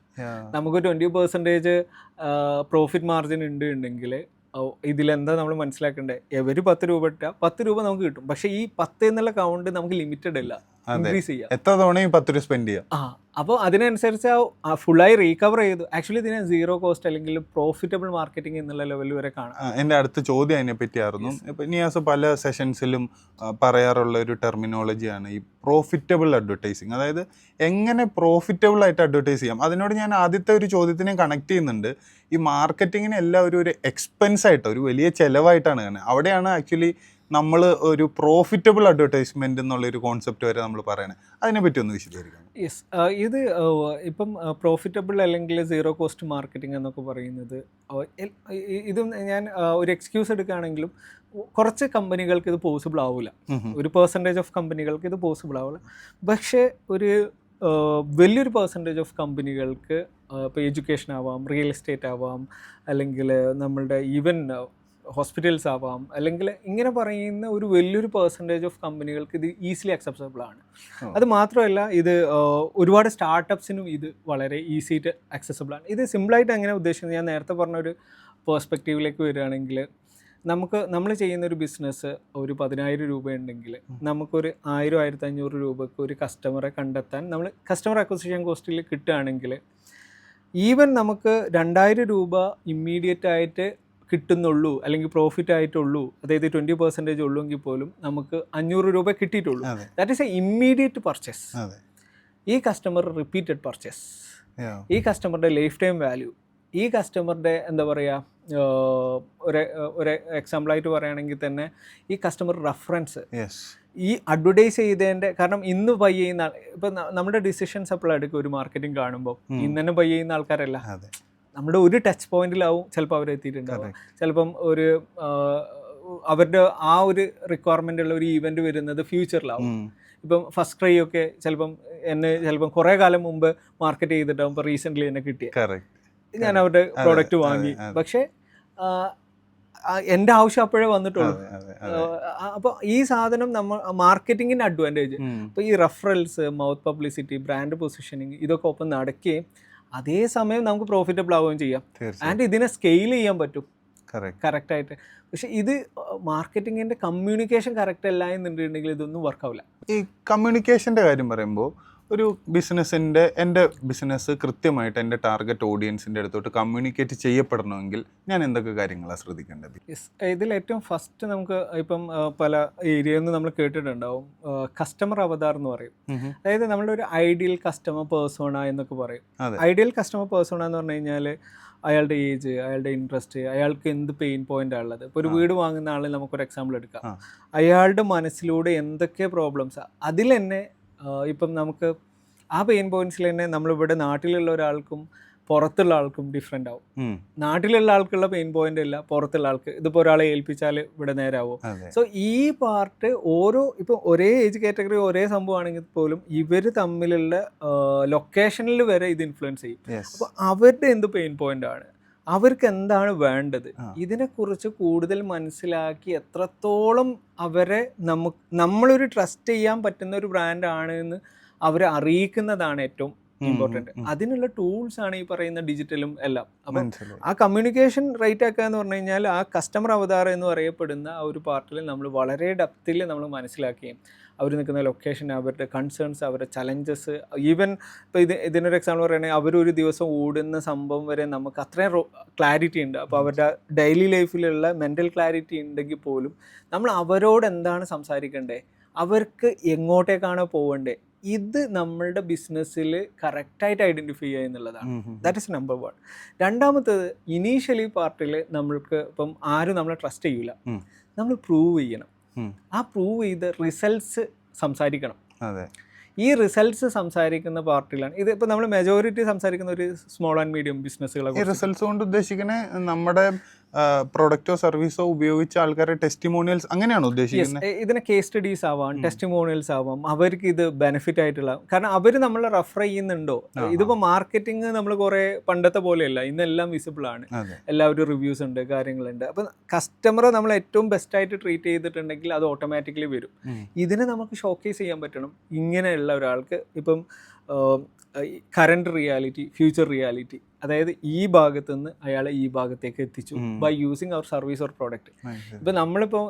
Speaker 2: നമുക്ക് 20% പ്രോഫിറ്റ് മാർജിൻ ഉണ്ടെങ്കിൽ ഇതിലെന്താ നമ്മൾ മനസ്സിലാക്കേണ്ടത്? എവര് 10 രൂപ ഇട്ടാൽ 10 രൂപ നമുക്ക് കിട്ടും. പക്ഷെ ഈ 10 എന്നുള്ള കൗണ്ട് നമുക്ക് ലിമിറ്റഡ് അല്ല, ഇൻക്രീസ് ചെയ്യാം.
Speaker 1: എത്ര തവണയും 10 രൂപ സ്പെൻഡ് ചെയ്യാം.
Speaker 2: അപ്പോൾ അതിനനുസരിച്ച് ഫുള്ളായി റീകവർ ചെയ്തു. ആക്ച്വലി ഇതിനെ സീറോ കോസ്റ്റ് അല്ലെങ്കിൽ പ്രോഫിറ്റബിൾ മാർക്കറ്റിംഗ് എന്നുള്ള ലെവൽ വരെ കാണാം.
Speaker 1: എൻ്റെ അടുത്ത ചോദ്യം അതിനെ പറ്റിയായിരുന്നു. ഇപ്പം നിയാസ് പല സെഷൻസിലും പറയാറുള്ള ഒരു ടെർമിനോളജിയാണ് ഈ പ്രോഫിറ്റബിൾ അഡ്വർടൈസിങ്. അതായത് എങ്ങനെ പ്രോഫിറ്റബിൾ ആയിട്ട് അഡ്വർടൈസ് ചെയ്യാം. അതിനോട് ഞാൻ ആദ്യത്തെ ഒരു ചോദ്യത്തിനെ കണക്ട് ചെയ്യുന്നുണ്ട്. ഈ മാർക്കറ്റിങ്ങിന് എല്ലാം ഒരു എക്സ്പെൻസ് ആയിട്ട്, ഒരു വലിയ ചിലവായിട്ടാണ് കാണുന്നത്. അവിടെയാണ് ആക്ച്വലി നമ്മൾ ഒരു പ്രോഫിറ്റബിൾ അഡ്വർടൈസ്മെന്റ് എന്നുള്ളൊരു കോൺസെപ്റ്റ് വരെ നമ്മൾ പറയണത്. അതിനെപ്പറ്റി ഒന്ന് വിശദീകരിക്കണം.
Speaker 2: യെസ്, ഇത് ഇപ്പം പ്രോഫിറ്റബിൾ അല്ലെങ്കിൽ സീറോ കോസ്റ്റ് മാർക്കറ്റിംഗ് എന്നൊക്കെ പറയുന്നത്, ഇതും ഞാൻ ഒരു എക്സ്ക്യൂസ് എടുക്കുകയാണെങ്കിലും കുറച്ച് കമ്പനികൾക്ക് ഇത് പോസിബിൾ ആവില്ല, ഒരു പെർസെൻറ്റേജ് ഓഫ് കമ്പനികൾക്ക് ഇത് പോസിബിൾ ആവില്ല. പക്ഷേ ഒരു വലിയൊരു പെർസെൻറ്റേജ് ഓഫ് കമ്പനികൾക്ക് ഇപ്പോൾ എഡ്യൂക്കേഷൻ ആവാം, റിയൽ എസ്റ്റേറ്റ് ആവാം, അല്ലെങ്കിൽ നമ്മളുടെ ഈവൻ ഹോസ്പിറ്റൽസ് ആവാം, അല്ലെങ്കിൽ ഇങ്ങനെ പറയുന്ന ഒരു വലിയൊരു പെർസെൻറ്റേജ് ഓഫ് കമ്പനികൾക്ക് ഇത് ഈസിലി അക്സെപ്റ്റബിൾ ആണ്. അത് മാത്രമല്ല, ഇത് ഒരുപാട് സ്റ്റാർട്ടപ്സിനും ഇത് വളരെ ഈസി ആയിട്ട് അക്സസിബിൾ ആണ്. ഇത് സിമ്പിളായിട്ട് എങ്ങനെ ഉദ്ദേശിക്കുന്നത്, ഞാൻ നേരത്തെ പറഞ്ഞൊരു പേഴ്സ്പെക്റ്റീവിലേക്ക് വരികയാണെങ്കിൽ, നമ്മൾ ചെയ്യുന്നൊരു ബിസിനസ് ഒരു 10,000 രൂപ ഉണ്ടെങ്കിൽ നമുക്കൊരു 1,000-1,500 രൂപയ്ക്ക് ഒരു കസ്റ്റമറെ കണ്ടെത്താൻ നമ്മൾ കസ്റ്റമർ അക്വിസിഷൻ കോസ്റ്റിൽ കിട്ടുകയാണെങ്കിൽ, ഈവൻ നമുക്ക് 2,000 രൂപ ഇമ്മീഡിയറ്റ് ആയിട്ട് കിട്ടുന്നുള്ളൂ അല്ലെങ്കിൽ പ്രോഫിറ്റ് ആയിട്ടുള്ളൂ, അതായത് 20% ഉള്ളൂങ്കിൽ പോലും നമുക്ക് 500 രൂപ കിട്ടിയിട്ടുള്ളൂ. That is a immediate purchase. ഈ കസ്റ്റമർ റിപ്പീറ്റഡ് പർച്ചേസ്, ഈ കസ്റ്റമറുടെ ലൈഫ് ടൈം വാല്യൂ, ഈ കസ്റ്റമറുടെ എന്താ പറയുക, ഒരു എക്സാമ്പിളായിട്ട് പറയുകയാണെങ്കിൽ തന്നെ ഈ കസ്റ്റമർ റെഫറൻസ്, ഈ അഡ്വർടൈസ് ചെയ്തതിൻ്റെ, കാരണം ഇന്ന് ബൈ ചെയ്യുന്ന ഇപ്പം നമ്മുടെ ഡിസിഷൻസ് എപ്പോഴും എടുക്കും ഒരു മാർക്കറ്റിംഗ് കാണുമ്പോൾ. ഇന്ന് തന്നെ ബൈ ചെയ്യുന്ന ആൾക്കാരല്ല, നമ്മുടെ ഒരു ടച്ച് പോയിന്റിലാവും ചിലപ്പോൾ അവർ എത്തിയിട്ടുണ്ടാവും. ചിലപ്പം ഒരു അവരുടെ ആ ഒരു റിക്വയർമെൻ്റ് ഉള്ള ഒരു ഈവൻറ്റ് വരുന്നത് ഫ്യൂച്ചറിലാവും. ഇപ്പം ഫസ്റ്റ് ക്രൈ ഒക്കെ ചിലപ്പം കുറേ കാലം മുമ്പ് മാർക്കറ്റ് ചെയ്തിട്ടാവും, ഇപ്പോൾ റീസെൻ്റ്ലി എന്നെ കിട്ടിയ ഞാൻ അവരുടെ പ്രോഡക്റ്റ് വാങ്ങി. പക്ഷേ എൻ്റെ ആവശ്യം അപ്പോഴേ വന്നിട്ടുള്ളൂ. അപ്പോൾ ഈ സാധനം നമ്മൾ മാർക്കറ്റിങ്ങിൻ്റെ അഡ്വാൻറ്റേജ്. അപ്പോൾ ഈ referrals, mouth publicity, brand positioning, ഇതൊക്കെ ഒപ്പം നടക്കുകയും അതേസമയം നമുക്ക് പ്രോഫിറ്റബിൾ ആവുകയും ചെയ്യാം. ആൻഡ് ഇതിനെ സ്കെയിൽ ചെയ്യാൻ പറ്റും കറക്റ്റായിട്ട്. പക്ഷെ ഇത് മാർക്കറ്റിങ്ങിൻ്റെ കമ്മ്യൂണിക്കേഷൻ കറക്റ്റ് അല്ല എന്നുണ്ടെങ്കിൽ ഇതൊന്നും വർക്കാവില്ല.
Speaker 1: ഈ കമ്മ്യൂണിക്കേഷൻ്റെ കാര്യം പറയുമ്പോൾ ഒരു എൻ്റെ ബിസിനസ് കൃത്യമായിട്ട് എൻ്റെ ടാർഗറ്റ് ഓഡിയൻസിൻ്റെ അടുത്തോട്ട് കമ്മ്യൂണിക്കേറ്റ് ചെയ്യപ്പെടണമെങ്കിൽ ഞാൻ എന്തൊക്കെ കാര്യങ്ങളാണ് ശ്രദ്ധിക്കേണ്ടത്?
Speaker 2: ഇതിൽ ഏറ്റവും ഫസ്റ്റ് നമുക്ക് ഇപ്പം പല ഏരിയയിൽ നിന്ന് നമ്മൾ കേട്ടിട്ടുണ്ടാവും, കസ്റ്റമർ അവതാർ എന്ന് പറയും. അതായത് നമ്മളൊരു ഐഡിയൽ കസ്റ്റമർ പേഴ്സോണ എന്നൊക്കെ പറയും. ഐഡിയൽ കസ്റ്റമർ പേഴ്സോണ എന്ന് പറഞ്ഞു കഴിഞ്ഞാൽ അയാളുടെ ഏജ്, അയാളുടെ ഇൻട്രസ്റ്റ്, അയാൾക്ക് എന്ത് പെയിൻ പോയിൻ്റാണ് ഉള്ളത്. ഇപ്പോൾ ഒരു വീട് വാങ്ങുന്ന ആളിൽ നമുക്കൊരു എക്സാമ്പിൾ എടുക്കാം. അയാളുടെ മനസ്സിലൂടെ എന്തൊക്കെ പ്രോബ്ലംസ്, അതിൽ തന്നെ ഇപ്പം നമുക്ക് ആ പെയിൻ പോയിന്റ്സിൽ തന്നെ നമ്മളിവിടെ നാട്ടിലുള്ള ഒരാൾക്കും പുറത്തുള്ള ആൾക്കും ഡിഫറെൻ്റ് ആവും. നാട്ടിലുള്ള ആൾക്കുള്ള പെയിൻ പോയിന്റ് അല്ല പുറത്തുള്ള ആൾക്ക്. ഇതിപ്പോൾ ഒരാളെ ഏൽപ്പിച്ചാൽ ഇവിടെ നേരാവും. സോ ഈ പാർട്ട് ഇപ്പം ഒരേ ഏജ് കാറ്റഗറി ഒരേ സംഭവമാണെങ്കിൽ പോലും ഇവർ തമ്മിലുള്ള ലൊക്കേഷനിൽ വരെ ഇത് ഇൻഫ്ലുവൻസ് ചെയ്യും. അപ്പോൾ അവരുടെ എന്ത് പെയിൻ പോയിന്റ് ആണ്, അവർക്ക് എന്താണ് വേണ്ടത്, ഇതിനെക്കുറിച്ച് കൂടുതൽ മനസ്സിലാക്കി എത്രത്തോളം അവരെ നമ്മളൊരു ട്രസ്റ്റ് ചെയ്യാൻ പറ്റുന്ന ഒരു ബ്രാൻഡാണ് എന്ന് അവരെ അറിയിക്കുന്നതാണ് ഏറ്റവും ഇമ്പോർട്ടൻറ്റ്. അതിനുള്ള ടൂൾസ് ആണ് ഈ പറയുന്ന ഡിജിറ്റലും എല്ലാം. അപ്പം ആ കമ്മ്യൂണിക്കേഷൻ റേറ്റ് ആക്കുക എന്ന് പറഞ്ഞു കഴിഞ്ഞാൽ ആ കസ്റ്റമർ അവതാർ എന്ന് പറയപ്പെടുന്ന ആ ഒരു പാർട്ടിൽ നമ്മൾ വളരെ ഡെപ്തിൽ നമ്മൾ മനസ്സിലാക്കുകയും അവർ നിൽക്കുന്ന ലൊക്കേഷൻ, അവരുടെ കൺസേൺസ്, അവരുടെ ചലഞ്ചസ്, ഈവൻ ഇപ്പോൾ ഇതിനൊരു എക്സാമ്പിൾ പറയുകയാണെങ്കിൽ അവരൊരു ദിവസം ഓടുന്ന സംഭവം വരെ നമുക്ക് അത്രയും ക്ലാരിറ്റി ഉണ്ട്. അപ്പോൾ അവരുടെ ഡെയിലി ലൈഫിലുള്ള മെൻ്റൽ ക്ലാരിറ്റി ഉണ്ടെങ്കിൽ പോലും നമ്മൾ അവരോട് എന്താണ് സംസാരിക്കേണ്ടത്, അവർക്ക് എങ്ങോട്ടേക്കാണോ പോകേണ്ടത്, ഇത് നമ്മളുടെ ബിസിനസ്സിൽ കറക്റ്റായിട്ട് ഐഡൻറ്റിഫൈ ചെയ്യുക എന്നുള്ളതാണ്. That is number 1. രണ്ടാമത്തേത്, ഇനീഷ്യലി പാർട്ടിൽ നമ്മൾക്ക് ഇപ്പം ആരും നമ്മളെ ട്രസ്റ്റ് ചെയ്യില്ല, നമ്മൾ പ്രൂവ് ചെയ്യണം. ആ പ്രൂവ് ചെയ്ത് റിസൾട്ട്സ് സംസാരിക്കണം. ഈ റിസൾട്ട്സ് സംസാരിക്കുന്ന പാർട്ടിലാണ് ഇത്. ഇപ്പോൾ നമ്മൾ മെജോറിറ്റി സംസാരിക്കുന്ന ഒരു സ്മോൾ ആൻഡ് മീഡിയം ബിസിനസ്സുകളെ.
Speaker 1: ഈ റിസൾട്ട്സ് കൊണ്ട് ഉദ്ദേശിക്കണേ നമ്മുടെ പ്രൊഡക്റ്റോ സർവീസോ ഉപയോഗിച്ച ആൾക്കാരുടെ ടെസ്റ്റിമോണിയൽസ് അങ്ങനെയാണോ ഉദ്ദേശിക്കുന്നത്?
Speaker 2: ഇതിനെ കേസ് സ്റ്റഡീസ് ആവാം, ടെസ്റ്റിമോണിയൽസ് ആവാം, അവർക്ക് ഇത് ബെനിഫിറ്റ് ആയിട്ടുള്ള, കാരണം അവർ നമ്മളെ റെഫർ ചെയ്യുന്നുണ്ടോ. ഇതിപ്പോൾ മാർക്കറ്റിംഗ് നമ്മൾ കുറേ പണ്ടത്തെ പോലെയല്ല, ഇന്നെല്ലാം വിസിബിൾ ആണ്, എല്ലാവരും റിവ്യൂസ് ഉണ്ട്, കാര്യങ്ങളുണ്ട്. അപ്പം കസ്റ്റമറെ നമ്മൾ ഏറ്റവും ബെസ്റ്റായിട്ട് ട്രീറ്റ് ചെയ്തിട്ടുണ്ടെങ്കിൽ അത് ഓട്ടോമാറ്റിക്കലി വരും. ഇതിനെ നമുക്ക് ഷോക്കേസ് ചെയ്യാൻ പറ്റണം. ഇങ്ങനെയുള്ള ഒരാൾക്ക് ഇപ്പം കറണ്ട് റിയാലിറ്റി, ഫ്യൂച്ചർ റിയാലിറ്റി, അതായത് ഈ ഭാഗത്തു നിന്ന് അയാളെ ഈ ഭാഗത്തേക്ക് എത്തിച്ചു by using our service or product. ഇപ്പം നമ്മളിപ്പോൾ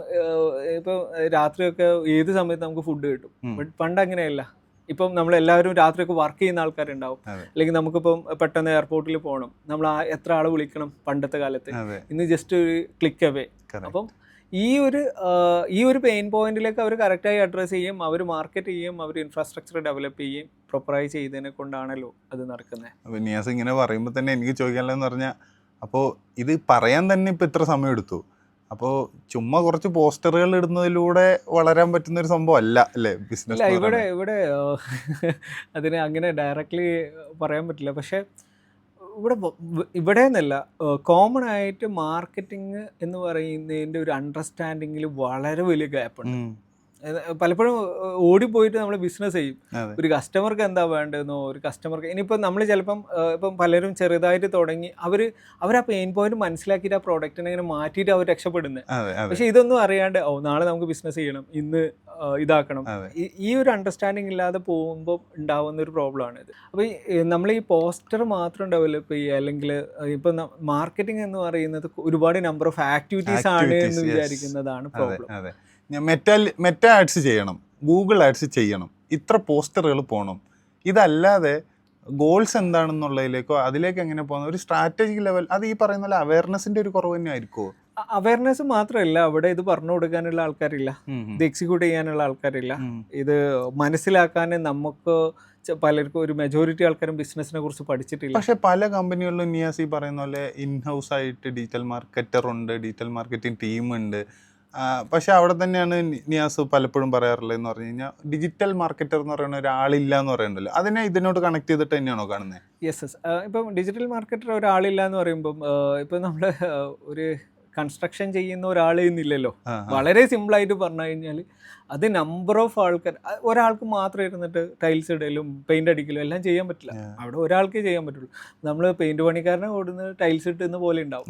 Speaker 2: രാത്രിയൊക്കെ ഏത് സമയത്ത് നമുക്ക് ഫുഡ് കിട്ടും, ബട്ട് പണ്ട് അങ്ങനെയല്ല. ഇപ്പം നമ്മളെല്ലാവരും രാത്രിയൊക്കെ വർക്ക് ചെയ്യുന്ന ആൾക്കാരുണ്ടാവും, അല്ലെങ്കിൽ നമുക്കിപ്പം പെട്ടെന്ന് എയർപോർട്ടിൽ പോകണം, നമ്മൾ എത്ര ആളെ വിളിക്കണം പണ്ടത്തെ കാലത്ത്, ഇന്ന് ജസ്റ്റ് ഒരു ക്ലിക്ക് അവേ. അപ്പം ഈ ഒരു പെയിൻ പോയിന്റിലേക്ക് അവർ കറക്റ്റായി അഡ്രസ്സ് ചെയ്യും, അവർ മാർക്കറ്റ് ചെയ്യും, അവർ ഇൻഫ്രാസ്ട്രക്ചർ ഡെവലപ്പ് ചെയ്യും. പ്രോപ്പറായി ചെയ്തതിനെ കൊണ്ടാണല്ലോ അത് നടക്കുന്നത്.
Speaker 1: അപ്പോൾ നിയാസ് ഇങ്ങനെ പറയുമ്പോൾ തന്നെ എനിക്ക് ചോദിക്കാനുള്ളതെന്ന് പറഞ്ഞാൽ, അപ്പോൾ ഇത് പറയാൻ തന്നെ ഇപ്പോൾ ഇത്ര സമയം എടുത്തു, അപ്പോൾ ചുമ്മാ കുറച്ച് പോസ്റ്ററുകൾ ഇടുന്നതിലൂടെ വളരാൻ പറ്റുന്ന ഒരു സംഭവം അല്ല അല്ലേ ബിസിനസ്?
Speaker 2: ഇവിടെ അതിനെ അങ്ങനെ ഡയറക്റ്റ്ലി പറയാൻ പറ്റില്ല. പക്ഷേ ഇവിടെ എന്നല്ല, കോമൺ ആയിട്ട് മാർക്കറ്റിംഗ് എന്ന് പറയുന്നതിൻ്റെ ഒരു അണ്ടർസ്റ്റാൻഡിങ്ങിൽ വളരെ വലിയ ഗ്യാപ്പുണ്ട്. പലപ്പോഴും ഓടിപ്പോയിട്ട് നമ്മൾ ബിസിനസ് ചെയ്യും. ഒരു കസ്റ്റമർക്ക് എന്താ വേണ്ടതെന്നോ, ഒരു കസ്റ്റമർക്ക് ഇനിയിപ്പോൾ നമ്മൾ ചിലപ്പം ഇപ്പം പലരും ചെറുതായിട്ട് തുടങ്ങി അവർ ആ പെയിൻ പോയിന്റ് മനസ്സിലാക്കിയിട്ട് ആ പ്രോഡക്റ്റിനെ ഇങ്ങനെ മാറ്റിയിട്ട് അവർ രക്ഷപ്പെടുന്നത്. പക്ഷെ ഇതൊന്നും അറിയാണ്ട് നാളെ നമുക്ക് ബിസിനസ് ചെയ്യണം, ഇന്ന് ഇതാക്കണം, ഈ ഒരു അണ്ടർസ്റ്റാൻഡിങ് ഇല്ലാതെ പോകുമ്പോൾ ഉണ്ടാവുന്ന ഒരു പ്രോബ്ലമാണ് ഇത്. അപ്പോൾ നമ്മൾ ഈ പോസ്റ്റർ മാത്രം ഡെവലപ്പ് ചെയ്യുക, അല്ലെങ്കിൽ ഇപ്പം മാർക്കറ്റിംഗ് എന്ന് പറയുന്നത് ഒരുപാട് നമ്പർ ഓഫ് ആക്ടിവിറ്റീസ് ആണ് എന്ന് വിചാരിക്കുന്നതാണ് പ്രോബ്ലം.
Speaker 1: മെറ്റ ആഡ്സ് ചെയ്യണം, ഗൂഗിൾ ആഡ്സ് ചെയ്യണം, ഇത്ര പോസ്റ്ററുകൾ പോകണം, ഇതല്ലാതെ ഗോൾസ് എന്താണെന്നുള്ളതിലേക്കോ അതിലേക്ക് എങ്ങനെ പോകുന്ന ഒരു സ്ട്രാറ്റജിക് ലെവൽ, അത് ഈ പറയുന്ന പോലെ അവയർനെസിന്റെ ഒരു കുറവ് തന്നെ ആയിരിക്കുമോ?
Speaker 2: അവയർനെസ് മാത്രമല്ല, അവിടെ ഇത് പറഞ്ഞു കൊടുക്കാനുള്ള ആൾക്കാരില്ല, ഇത് എക്സിക്യൂട്ട് ചെയ്യാനുള്ള ആൾക്കാരില്ല, ഇത് മനസ്സിലാക്കാൻ നമുക്ക് പലർക്കും, ഒരു മെജോറിറ്റി ആൾക്കാരും ബിസിനസിനെ കുറിച്ച് പഠിച്ചിട്ടില്ല.
Speaker 1: പക്ഷെ പല കമ്പനികളിലും നിയാസ് ഈ പറയുന്ന പോലെ ഇൻഹൗസ് ആയിട്ട് ഡിജിറ്റൽ മാർക്കറ്റർ ഉണ്ട്, ഡിജിറ്റൽ മാർക്കറ്റിംഗ് ടീമുണ്ട്. പക്ഷെ അവിടെ തന്നെയാണ് നിയാസ് പലപ്പോഴും പറയാറുള്ളത് എന്ന് പറഞ്ഞു കഴിഞ്ഞാൽ, ഡിജിറ്റൽ മാർക്കറ്റർ എന്ന് പറയുന്ന ഒരാളില്ല എന്ന് പറയുന്നുണ്ടല്ലോ, അതിനെ ഇതിനോട് കണക്ട് ചെയ്തിട്ട് തന്നെയാണോ കാണുന്നത്?
Speaker 2: യെസ്. ഇപ്പം ഡിജിറ്റൽ മാർക്കറ്റർ ഒരാളില്ല എന്ന് പറയുമ്പം ഇപ്പം നമ്മൾ ഒരു കൺസ്ട്രക്ഷൻ ചെയ്യുന്ന ഒരാളെന്നില്ലല്ലോ. വളരെ സിമ്പിളായിട്ട് പറഞ്ഞു കഴിഞ്ഞാൽ അത് നമ്പർ ഓഫ് ആൾക്കാർ, ഒരാൾക്ക് മാത്രം ഇരുന്നിട്ട് ടൈൽസ് ഇടലും പെയിന്റ് അടിക്കലും എല്ലാം ചെയ്യാൻ പറ്റില്ല. അവിടെ ഒരാൾക്കേ ചെയ്യാൻ പറ്റുള്ളൂ. നമ്മൾ പെയിന്റ് പണിക്കാരനെ ഓടുന്ന ടൈൽസ് ഇട്ടുന്ന പോലെ ഉണ്ടാവും,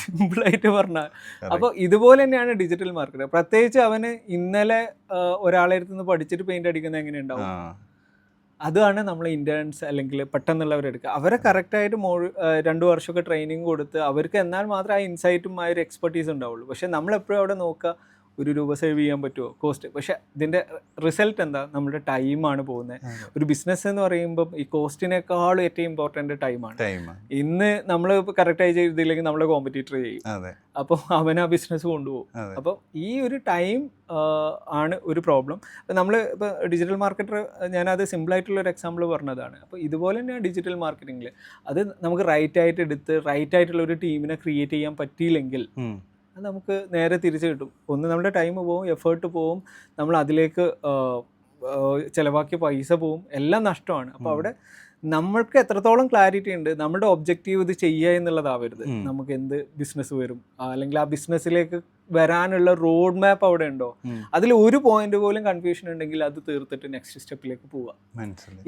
Speaker 2: സിമ്പിളായിട്ട് പറഞ്ഞാൽ. അപ്പോൾ ഇതുപോലെ തന്നെയാണ് ഡിജിറ്റൽ മാർക്കറ്റ്. പ്രത്യേകിച്ച് അവന് ഇന്നലെ ഒരാളെ അടുത്തുനിന്ന് പഠിച്ചിട്ട് പെയിന്റ് അടിക്കുന്നത് എങ്ങനെ ഉണ്ടാവും? അതാണ് നമ്മൾ ഇൻറ്റേൺസ് അല്ലെങ്കിൽ പെട്ടെന്നുള്ളവരെടുക്കുക. അവരെ കറക്റ്റായിട്ട് 2 വർഷമൊക്കെ ട്രെയിനിങ് കൊടുത്ത് അവർക്ക് എന്നാൽ മാത്രമേ ആ ഇൻസൈറ്റും ആ ഒരു എക്സ്പെർട്ടീസ് ഉണ്ടാവുള്ളൂ. പക്ഷേ നമ്മളെപ്പോഴും അവിടെ നോക്കുക, ₹1 സേവ് ചെയ്യാൻ പറ്റുമോ, കോസ്റ്റ്. പക്ഷേ ഇതിൻ്റെ റിസൾട്ട് എന്താ? നമ്മുടെ ടൈമാണ് പോകുന്നത്. ഒരു ബിസിനസ് എന്ന് പറയുമ്പം ഈ കോസ്റ്റിനേക്കാളും ഏറ്റവും ഇമ്പോർട്ടൻ്റ് ടൈമാണ്. ഇന്ന് നമ്മൾ ഇപ്പോൾ കറക്റ്റായി ചെയ്തില്ലെങ്കിൽ നമ്മളെ കോമ്പറ്റീറ്റർ ചെയ്യും, അപ്പോൾ അവൻ ആ ബിസിനസ് കൊണ്ടുപോകും. അപ്പോൾ ഈ ഒരു ടൈം ആണ് ഒരു പ്രോബ്ലം. നമ്മൾ ഇപ്പോൾ ഡിജിറ്റൽ മാർക്കറ്റർ, ഞാനത് സിമ്പിളായിട്ടുള്ളൊരു എക്സാമ്പിൾ പറഞ്ഞതാണ്. അപ്പോൾ ഇതുപോലെ തന്നെയാണ് ഡിജിറ്റൽ മാർക്കറ്റിങ്ങിൽ. അത് നമുക്ക് റൈറ്റായിട്ട് എടുത്ത് റൈറ്റായിട്ടുള്ള ഒരു ടീമിനെ ക്രിയേറ്റ് ചെയ്യാൻ പറ്റിയില്ലെങ്കിൽ അത് നമുക്ക് നേരെ തിരിച്ചു കിട്ടും. ഒന്ന് നമ്മുടെ ടൈം പോവും, എഫേർട്ട് പോവും, നമ്മൾ അതിലേക്ക് ചിലവാക്കിയ പൈസ പോവും, എല്ലാം നഷ്ടമാണ്. അപ്പോൾ അവിടെ നമ്മൾക്ക് എത്രത്തോളം ക്ലാരിറ്റി ഉണ്ട്, നമ്മുടെ ഒബ്ജക്റ്റീവ് ഇത് ചെയ്യുക എന്നുള്ളതാവരുത്. നമുക്ക് എന്ത് ബിസിനസ് വരും, അല്ലെങ്കിൽ ആ ബിസിനസ്സിലേക്ക് വരാനുള്ള റോഡ് മാപ്പ് അവിടെ ഉണ്ടോ, അതിൽ ഒരു പോയിന്റ് പോലും കൺഫ്യൂഷൻ ഉണ്ടെങ്കിൽ അത് തീർത്തിട്ട് നെക്സ്റ്റ് സ്റ്റെപ്പിലേക്ക് പോവുക.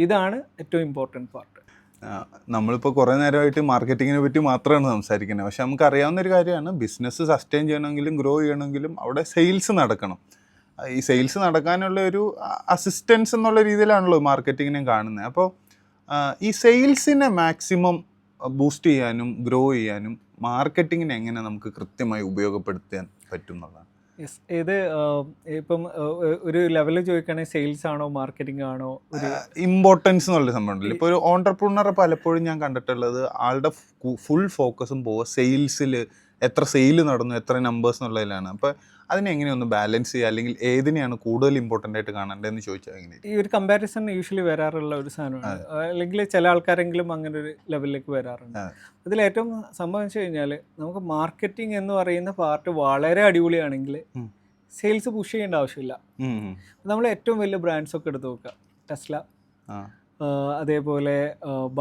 Speaker 2: ഇതാണ് ഏറ്റവും ഇമ്പോർട്ടൻറ്റ് പാർട്ട്.
Speaker 1: നമ്മളിപ്പോൾ കുറേ നേരമായിട്ട് മാർക്കറ്റിങ്ങിനെ പറ്റി മാത്രമാണ് സംസാരിക്കുന്നത്. പക്ഷെ നമുക്ക് അറിയാവുന്ന ഒരു കാര്യമാണ്, ബിസിനസ് സസ്റ്റെയിൻ ചെയ്യണമെങ്കിലും ഗ്രോ ചെയ്യണമെങ്കിലും അവിടെ സെയിൽസ് നടക്കണം. ഈ സെയിൽസ് നടക്കാനുള്ള ഒരു അസിസ്റ്റൻസ് എന്നുള്ള രീതിയിലാണല്ലോ മാർക്കറ്റിങ്ങിനെ കാണുന്നത്. അപ്പോൾ ഈ സെയിൽസിനെ മാക്സിമം ബൂസ്റ്റ് ചെയ്യാനും ഗ്രോ ചെയ്യാനും മാർക്കറ്റിങ്ങിനെ എങ്ങനെ നമുക്ക് കൃത്യമായി ഉപയോഗപ്പെടുത്താൻ പറ്റും എന്നുള്ളതാണ്.
Speaker 2: യെസ്, ഇത് ഇപ്പം ഒരു ലെവലിൽ ചോദിക്കുകയാണെങ്കിൽ സെയിൽസ് ആണോ മാർക്കറ്റിംഗ് ആണോ ഒരു
Speaker 1: ഇമ്പോർട്ടൻസ് എന്നുള്ള സംഭവം ഉണ്ടല്ലോ. ഇപ്പോൾ ഒരു ഓണ്ടർപ്രണറെ പലപ്പോഴും ഞാൻ കണ്ടിട്ടുള്ളത് ആളുടെ ഫുൾ ഫോക്കസും പോവുക സെയിൽസിൽ, എത്ര സെയിൽ നടന്നു, എത്ര നമ്പേഴ്സ് എന്നുള്ളതിലാണ്. അപ്പോൾ അതിനെ എങ്ങനെയൊന്ന് ബാലൻസ് ചെയ്യുക, അല്ലെങ്കിൽ ഏതിനെയാണ് കൂടുതൽ ഇമ്പോർട്ടൻ്റ് ആയിട്ട് കാണേണ്ടതെന്ന് ചോദിച്ചാൽ എങ്ങനെ?
Speaker 2: ഈ ഒരു കമ്പാരിസൺ യൂഷ്വലി വരാറുള്ള ഒരു സാധനമാണ്. അല്ലെങ്കിൽ ചില ആൾക്കാരെങ്കിലും അങ്ങനെ ഒരു ലെവലിലേക്ക് വരാറുണ്ട്. അതിൽ ഏറ്റവും സംഭവം വെച്ച് കഴിഞ്ഞാൽ, നമുക്ക് മാർക്കറ്റിംഗ് എന്ന് പറയുന്ന പാർട്ട് വളരെ അടിപൊളിയാണെങ്കിൽ സെയിൽസ് പുഷ് ചെയ്യേണ്ട ആവശ്യമില്ല. നമ്മൾ ഏറ്റവും വലിയ ബ്രാൻഡ്സ് ഒക്കെ എടുത്ത് നോക്കുക, ടെസ്ല, അതേപോലെ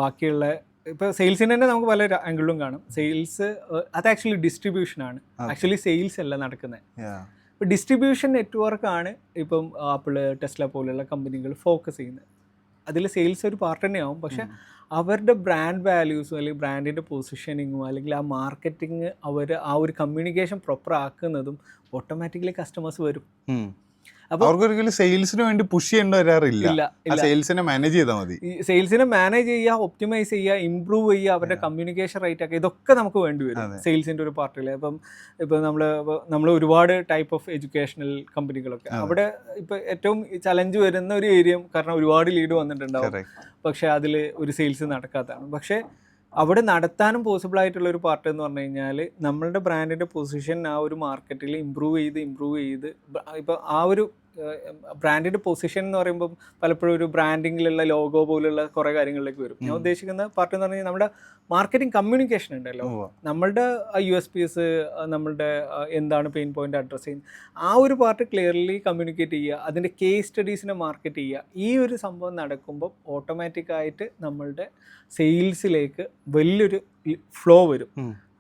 Speaker 2: ബാക്കിയുള്ള ഇപ്പോൾ സെയിൽസിന് തന്നെ നമുക്ക് പല ആംഗിളിലും കാണും. സെയിൽസ് അത് ആക്ച്വലി ഡിസ്ട്രിബ്യൂഷനാണ്, ആക്ച്വലി സെയിൽസ് അല്ല നടക്കുന്നത്. ഇപ്പോൾ ഡിസ്ട്രിബ്യൂഷൻ നെറ്റ്വർക്കാണ് ഇപ്പം ആപ്പിൾ, ടെസ്ല പോലെയുള്ള കമ്പനികൾ ഫോക്കസ് ചെയ്യുന്നത്. അതിൽ സെയിൽസ് ഒരു പാർട്ട് തന്നെയാവും, പക്ഷെ അവരുടെ ബ്രാൻഡ് വാല്യൂസും അല്ലെങ്കിൽ ബ്രാൻഡിൻ്റെ പൊസിഷനിങ്ങും അല്ലെങ്കിൽ ആ മാർക്കറ്റിങ് അവർ ആ ഒരു കമ്മ്യൂണിക്കേഷൻ പ്രോപ്പർ ആക്കുന്നതും ഓട്ടോമാറ്റിക്കലി കസ്റ്റമേഴ്സ് വരും.
Speaker 1: അവർക്കൊരിക്കലും സെയിൽസിന് വേണ്ടി പുഷ് ചെയ്യേണ്ടി വരാറില്ല. സെയിൽസിനെ മാനേജ് ചെയ്താൽ മതി.
Speaker 2: സെയിൽസിനെ മാനേജ് ചെയ്യുക, ഒപ്റ്റിമൈസ് ചെയ്യുക, ഇംപ്രൂവ് ചെയ്യുക, അവരുടെ കമ്മ്യൂണിക്കേഷൻ റേറ്റ് ഒക്കെ, ഇതൊക്കെ നമുക്ക് വേണ്ടി വരും സെയിൽസിൻ്റെ ഒരു പാർട്ടിൽ. ഇപ്പം നമ്മൾ ഒരുപാട് ടൈപ്പ് ഓഫ് എഡ്യൂക്കേഷണൽ കമ്പനികളൊക്കെ, അവിടെ ഇപ്പം ഏറ്റവും ചലഞ്ച് വരുന്ന ഒരു ഏരിയ, കാരണം ഒരുപാട് ലീഡ് വന്നിട്ടുണ്ടാവും, പക്ഷേ അതിൽ ഒരു സെയിൽസ് നടക്കാത്തതാണ്. പക്ഷേ അവിടെ നടത്താനും പോസിബിൾ ആയിട്ടുള്ള ഒരു പാർട്ട് എന്ന് പറഞ്ഞു കഴിഞ്ഞാൽ, നമ്മളുടെ ബ്രാൻഡിൻ്റെ പൊസിഷൻ ആ ഒരു മാർക്കറ്റിൽ ഇമ്പ്രൂവ് ചെയ്ത് ഇപ്പോൾ ആ ഒരു ബ്രാൻഡിൻ്റെ പൊസിഷൻ എന്ന് പറയുമ്പോൾ പലപ്പോഴും ഒരു ബ്രാൻഡിങ്ങിലുള്ള ലോഗോ പോലുള്ള കുറേ കാര്യങ്ങളിലേക്ക് വരും. ഞാൻ ഉദ്ദേശിക്കുന്ന പാർട്ട് എന്ന് പറഞ്ഞാൽ നമ്മുടെ മാർക്കറ്റിംഗ് കമ്മ്യൂണിക്കേഷൻ ഉണ്ടല്ലോ, നമ്മളുടെ USPs, നമ്മളുടെ എന്താണ് പെയിൻ പോയിന്റ് അഡ്രസ്സ് ചെയ്യുന്നത്, ആ ഒരു പാർട്ട് ക്ലിയർലി കമ്മ്യൂണിക്കേറ്റ് ചെയ്യുക, അതിൻ്റെ കേസ് സ്റ്റഡീസിനെ മാർക്കറ്റ് ചെയ്യുക. ഈ ഒരു സംഭവം നടക്കുമ്പോൾ ഓട്ടോമാറ്റിക്കായിട്ട് നമ്മളുടെ സെയിൽസിലേക്ക് വലിയൊരു ഫ്ലോ വരും.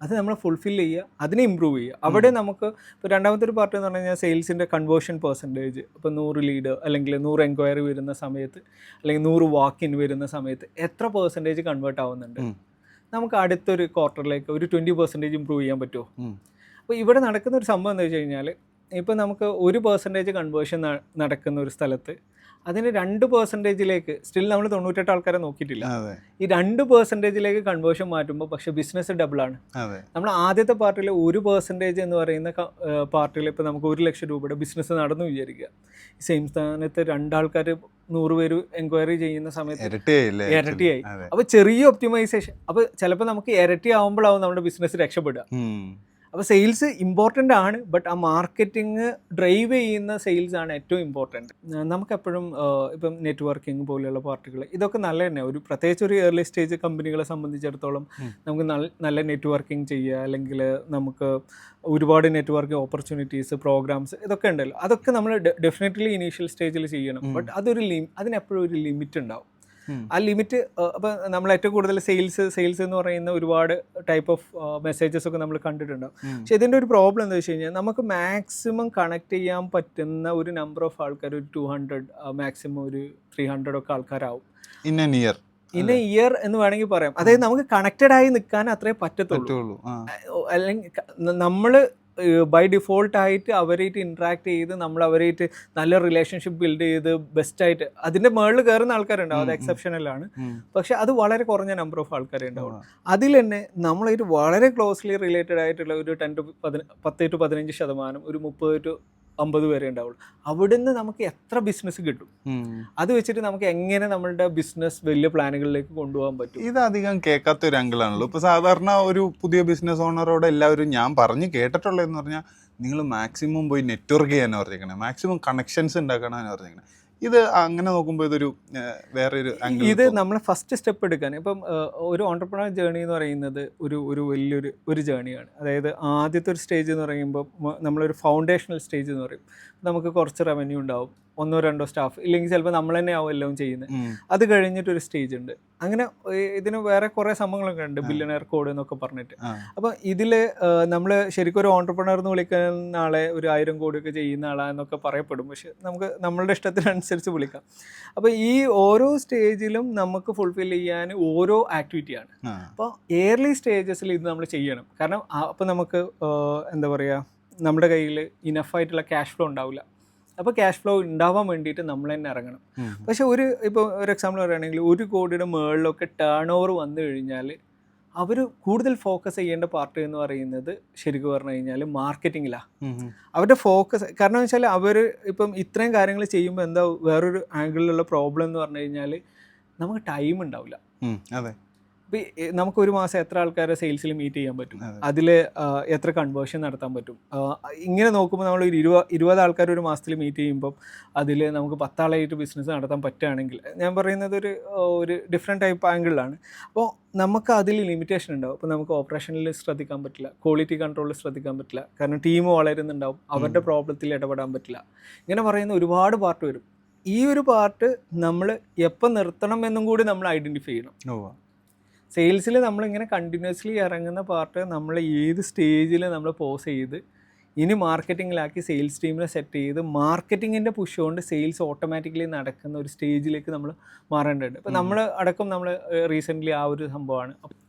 Speaker 2: അത് നമ്മൾ ഫുൾഫിൽ ചെയ്യുക, അതിനെ ഇമ്പ്രൂവ് ചെയ്യുക. അവിടെ നമുക്ക് ഇപ്പോൾ രണ്ടാമത്തെ ഒരു പാർട്ട് എന്ന് പറഞ്ഞു കഴിഞ്ഞാൽ സെയിൽസിൻ്റെ കൺവേർഷൻ പെർസെൻറ്റേജ്. ഇപ്പോൾ 100 ലീഡ് അല്ലെങ്കിൽ 100 എൻക്വയറി വരുന്ന സമയത്ത്, അല്ലെങ്കിൽ 100 വാക്ക് ഇൻ വരുന്ന സമയത്ത് എത്ര പെർസെൻറ്റേജ് കൺവേർട്ട് ആവുന്നുണ്ട്, നമുക്ക് അടുത്തൊരു ക്വാർട്ടറിലേക്ക് ഒരു 20% ഇമ്പ്രൂവ് ചെയ്യാൻ പറ്റുമോ? അപ്പോൾ ഇവിടെ നടക്കുന്ന ഒരു സംഭവം എന്താ വെച്ച് കഴിഞ്ഞാൽ, ഇപ്പോൾ നമുക്ക് 1% കൺവേർഷൻ നടക്കുന്ന ഒരു സ്ഥലത്ത് അതിന് 2%ലേക്ക് സ്റ്റിൽ നമ്മൾ 98 ആൾക്കാരെ നോക്കിയിട്ടില്ല. ഈ 2%ലേക്ക് കൺവേർഷൻ മാറ്റുമ്പോൾ പക്ഷെ ബിസിനസ് ഡബിളാണ്. നമ്മൾ ആദ്യത്തെ പാർട്ടിൽ 1% എന്ന് പറയുന്ന പാർട്ടിൽ ഇപ്പോൾ നമുക്ക് 1 ലക്ഷം രൂപയുടെ ബിസിനസ് നടന്നു വിചാരിക്കുക. സെയിം സ്ഥാനത്ത് 2 ആൾക്കാർ 100 പേര് എൻക്വയറി ചെയ്യുന്ന സമയത്ത് ഇരട്ടിയായി. അപ്പോൾ ചെറിയ ഒപ്റ്റിമൈസേഷൻ, അപ്പോൾ ചിലപ്പോൾ നമുക്ക് ഇരട്ടി ആവുമ്പോഴാവും നമ്മുടെ ബിസിനസ് രക്ഷപ്പെടുക. അപ്പോൾ സെയിൽസ് ഇമ്പോർട്ടൻ്റ് ആണ്, ബട്ട് ആ മാർക്കറ്റിംഗ് ഡ്രൈവ് ചെയ്യുന്ന സെയിൽസ് ആണ് ഏറ്റവും ഇമ്പോർട്ടൻറ്റ്. നമുക്കെപ്പോഴും ഇപ്പം നെറ്റ്വർക്കിംഗ് പോലെയുള്ള പാർട്ടികൾ ഇതൊക്കെ നല്ല തന്നെ, ഒരു പ്രത്യേകിച്ച് ഒരു ഏർലി സ്റ്റേജ് കമ്പനികളെ സംബന്ധിച്ചിടത്തോളം നമുക്ക് നല്ല നെറ്റ്വർക്കിംഗ് ചെയ്യുക, അല്ലെങ്കിൽ നമുക്ക് ഒരുപാട് നെറ്റ്വർക്കിംഗ് ഓപ്പർച്യൂണിറ്റീസ്, പ്രോഗ്രാംസ് ഇതൊക്കെ ഉണ്ടല്ലോ, അതൊക്കെ നമ്മൾ ഡെഫിനറ്റ്ലി ഇനീഷ്യൽ സ്റ്റേജിൽ ചെയ്യണം. ബട്ട് അതിനെപ്പോഴും ഒരു ലിമിറ്റ് ഉണ്ടാവും. ആ ലിമിറ്റ്, അപ്പോൾ നമ്മൾ ഏറ്റവും കൂടുതൽ സെയിൽസ് എന്ന് പറയുന്ന ഒരുപാട് ടൈപ്പ് ഓഫ് മെസ്സേജസ് ഒക്കെ നമ്മൾ കണ്ടിട്ടുണ്ടാവും. പക്ഷെ ഇതിൻ്റെ ഒരു പ്രോബ്ലം എന്താ വെച്ച് കഴിഞ്ഞാൽ, നമുക്ക് മാക്സിമം കണക്ട് ചെയ്യാൻ പറ്റുന്ന ഒരു നമ്പർ ഓഫ് ആൾക്കാർ ഒരു 200, മാക്സിമം ഒരു 300 ഒക്കെ ആൾക്കാരാവും ഇൻ എ ഇയർ എന്ന് വേണമെങ്കിൽ പറയാം. അതായത് നമുക്ക് കണക്റ്റഡ് ആയി നിൽക്കാൻ അത്രേ പറ്റത്തുള്ളൂ. അല്ലെങ്കിൽ നമ്മൾ ബൈ ഡിഫോൾട്ടായിട്ട് അവരായിട്ട് ഇൻട്രാക്ട് ചെയ്ത് നമ്മൾ അവരായിട്ട് നല്ല റിലേഷൻഷിപ്പ് ബിൽഡ് ചെയ്ത് ബെസ്റ്റായിട്ട് അതിൻ്റെ മുകളിൽ കയറുന്ന ആൾക്കാരുണ്ടാവും, അത് എക്സെപ്ഷനലാണ്. പക്ഷെ അത് വളരെ കുറഞ്ഞ നമ്പർ ഓഫ് ആൾക്കാരെ ഉണ്ടാവും. അതിൽ തന്നെ നമ്മളായിട്ട് വളരെ ക്ലോസ്ലി റിലേറ്റഡ് ആയിട്ടുള്ള ഒരു 10 to 15%, ഒരു 30 to 50 പേരെ ഉണ്ടാവുള്ളൂ. അവിടുന്ന് നമുക്ക് എത്ര ബിസിനസ് കിട്ടും, അത് വെച്ചിട്ട് നമുക്ക് എങ്ങനെ നമ്മളുടെ ബിസിനസ് വലിയ പ്ലാനുകളിലേക്ക് കൊണ്ടുപോകാൻ പറ്റും?
Speaker 1: ഇത് അധികം കേൾക്കാത്ത ഒരു ആംഗിളാണല്ലോ. ഇപ്പോൾ സാധാരണ ഒരു പുതിയ ബിസിനസ് ഓണറോട് എല്ലാവരും ഞാൻ പറഞ്ഞു കേട്ടിട്ടുള്ളതെന്ന് പറഞ്ഞാൽ, നിങ്ങൾ മാക്സിമം പോയി നെറ്റ്വർക്ക് ചെയ്യാനാണ് പറഞ്ഞേക്കണേ, മാക്സിമം കണക്ഷൻസ് ഉണ്ടാക്കാനാണ് പറഞ്ഞേക്കണേ. ഇത് അങ്ങനെ നോക്കുമ്പോൾ ഇതൊരു വേറൊരു ആംഗിൾ.
Speaker 2: ഇത് നമ്മൾ ഫസ്റ്റ് സ്റ്റെപ്പ് എടുക്കാൻ, ഇപ്പം ഒരു ഓണ്ടർപ്രണർ ജേണി എന്ന് പറയുന്നത് ഒരു വലിയൊരു ജേണിയാണ്. അതായത് ആദ്യത്തെ ഒരു സ്റ്റേജ് എന്ന് പറയുമ്പോൾ നമ്മളൊരു ഫൗണ്ടേഷണൽ സ്റ്റേജ് എന്ന് പറയും. നമുക്ക് കുറച്ച് റവന്യൂ ഉണ്ടാവും, 1 or 2 സ്റ്റാഫ്, ഇല്ലെങ്കിൽ ചിലപ്പോൾ നമ്മൾ തന്നെ ആവും എല്ലാം ചെയ്യുന്നത്. അത് കഴിഞ്ഞിട്ടൊരു സ്റ്റേജ് ഉണ്ട്. അങ്ങനെ ഇതിന് വേറെ കുറേ സംഭവങ്ങളൊക്കെ ഉണ്ട്, ബില്യണയർ കോഡ് എന്നൊക്കെ പറഞ്ഞിട്ട്. അപ്പോൾ ഇതിൽ നമ്മൾ ശരിക്കും ഒരു ഓൺടർപ്രണർ എന്ന് വിളിക്കുന്ന ആളെ ഒരു 1000 കോടിയൊക്കെ ചെയ്യുന്ന ആളാന്നൊക്കെ പറയപ്പെടും. പക്ഷെ നമുക്ക് നമ്മളുടെ ഇഷ്ടത്തിനനുസരിച്ച് വിളിക്കാം. അപ്പോൾ ഈ ഓരോ സ്റ്റേജിലും നമുക്ക് ഫുൾഫിൽ ചെയ്യാൻ ഓരോ ആക്ടിവിറ്റിയാണ്. അപ്പോൾ ഏർലി സ്റ്റേജസിൽ ഇത് നമ്മൾ ചെയ്യണം. കാരണം അപ്പോൾ നമുക്ക് എന്താ പറയുക, നമ്മുടെ കയ്യിൽ ഇനഫായിട്ടുള്ള ക്യാഷ് ഫ്ലോ ഉണ്ടാവില്ല. അപ്പോൾ ക്യാഷ് ഫ്ലോ ഉണ്ടാവാൻ വേണ്ടിയിട്ട് നമ്മൾ തന്നെ ഇറങ്ങണം. പക്ഷെ ഇപ്പോൾ ഒരു എക്സാമ്പിൾ പറയുകയാണെങ്കിൽ 1 കോടിയുടെ മുകളിലൊക്കെ ടേൺ ഓവർ വന്നു കഴിഞ്ഞാൽ അവർ കൂടുതൽ ഫോക്കസ് ചെയ്യേണ്ട പാർട്ട് എന്ന് പറയുന്നത് ശരിക്കും പറഞ്ഞു കഴിഞ്ഞാൽ മാർക്കറ്റിങ്ങിലാണ് അവരുടെ ഫോക്കസ്. കാരണം എന്ന് വെച്ചാൽ അവർ ഇപ്പം ഇത്രയും കാര്യങ്ങൾ ചെയ്യുമ്പോൾ എന്താ വേറൊരു ആംഗിളിലുള്ള പ്രോബ്ലം എന്ന് പറഞ്ഞു കഴിഞ്ഞാൽ നമുക്ക് ടൈം ഉണ്ടാവില്ല. ഇപ്പം നമുക്ക് ഒരു മാസം എത്ര ആൾക്കാരെ സെയിൽസിൽ മീറ്റ് ചെയ്യാൻ പറ്റും, അതിൽ എത്ര കൺവേർഷൻ നടത്താൻ പറ്റും. ഇങ്ങനെ നോക്കുമ്പോൾ നമ്മൾ ഒരു 20 ആൾക്കാർ ഒരു മാസത്തിൽ മീറ്റ് ചെയ്യുമ്പം അതിൽ നമുക്ക് 10 ആളായിട്ട് ബിസിനസ് നടത്താൻ പറ്റുകയാണെങ്കിൽ, ഞാൻ പറയുന്നത് ഒരു ഡിഫറെൻറ്റ് ടൈപ്പ് ആംഗിളിലാണ്. അപ്പോൾ നമുക്ക് അതിൽ ലിമിറ്റേഷൻ ഉണ്ടാവും. അപ്പോൾ നമുക്ക് ഓപ്പറേഷനിൽ ശ്രദ്ധിക്കാൻ പറ്റില്ല, ക്വാളിറ്റി കൺട്രോളിൽ ശ്രദ്ധിക്കാൻ പറ്റില്ല, കാരണം ടീം വളരുന്നുണ്ടാവും, അവരുടെ പ്രോബ്ലത്തിൽ ഇടപെടാൻ പറ്റില്ല. ഇങ്ങനെ പറയുന്ന ഒരുപാട് പാർട്ട് വരും. ഈ ഒരു പാർട്ട് നമ്മൾ എപ്പോൾ നിർത്തണം എന്നും കൂടി നമ്മൾ ഐഡൻറ്റിഫൈ ചെയ്യണം. സെയിൽസിൽ നമ്മളിങ്ങനെ കണ്ടിന്യൂസ്ലി ഇറങ്ങുന്ന പാർട്ട് നമ്മൾ ഏത് സ്റ്റേജിൽ നമ്മൾ പോസ് ചെയ്ത് ഇനി മാർക്കറ്റിങ്ങിലാക്കി സെയിൽസ് ടീമിനെ സെറ്റ് ചെയ്ത് മാർക്കറ്റിങ്ങിൻ്റെ പുഷ് കൊണ്ട് സെയിൽസ് ഓട്ടോമാറ്റിക്കലി നടക്കുന്ന ഒരു സ്റ്റേജിലേക്ക് നമ്മൾ മാറേണ്ടതുണ്ട്. ഇപ്പോൾ നമ്മൾ റീസെൻ്റ്ലി ആ ഒരു സംഭവമാണ്.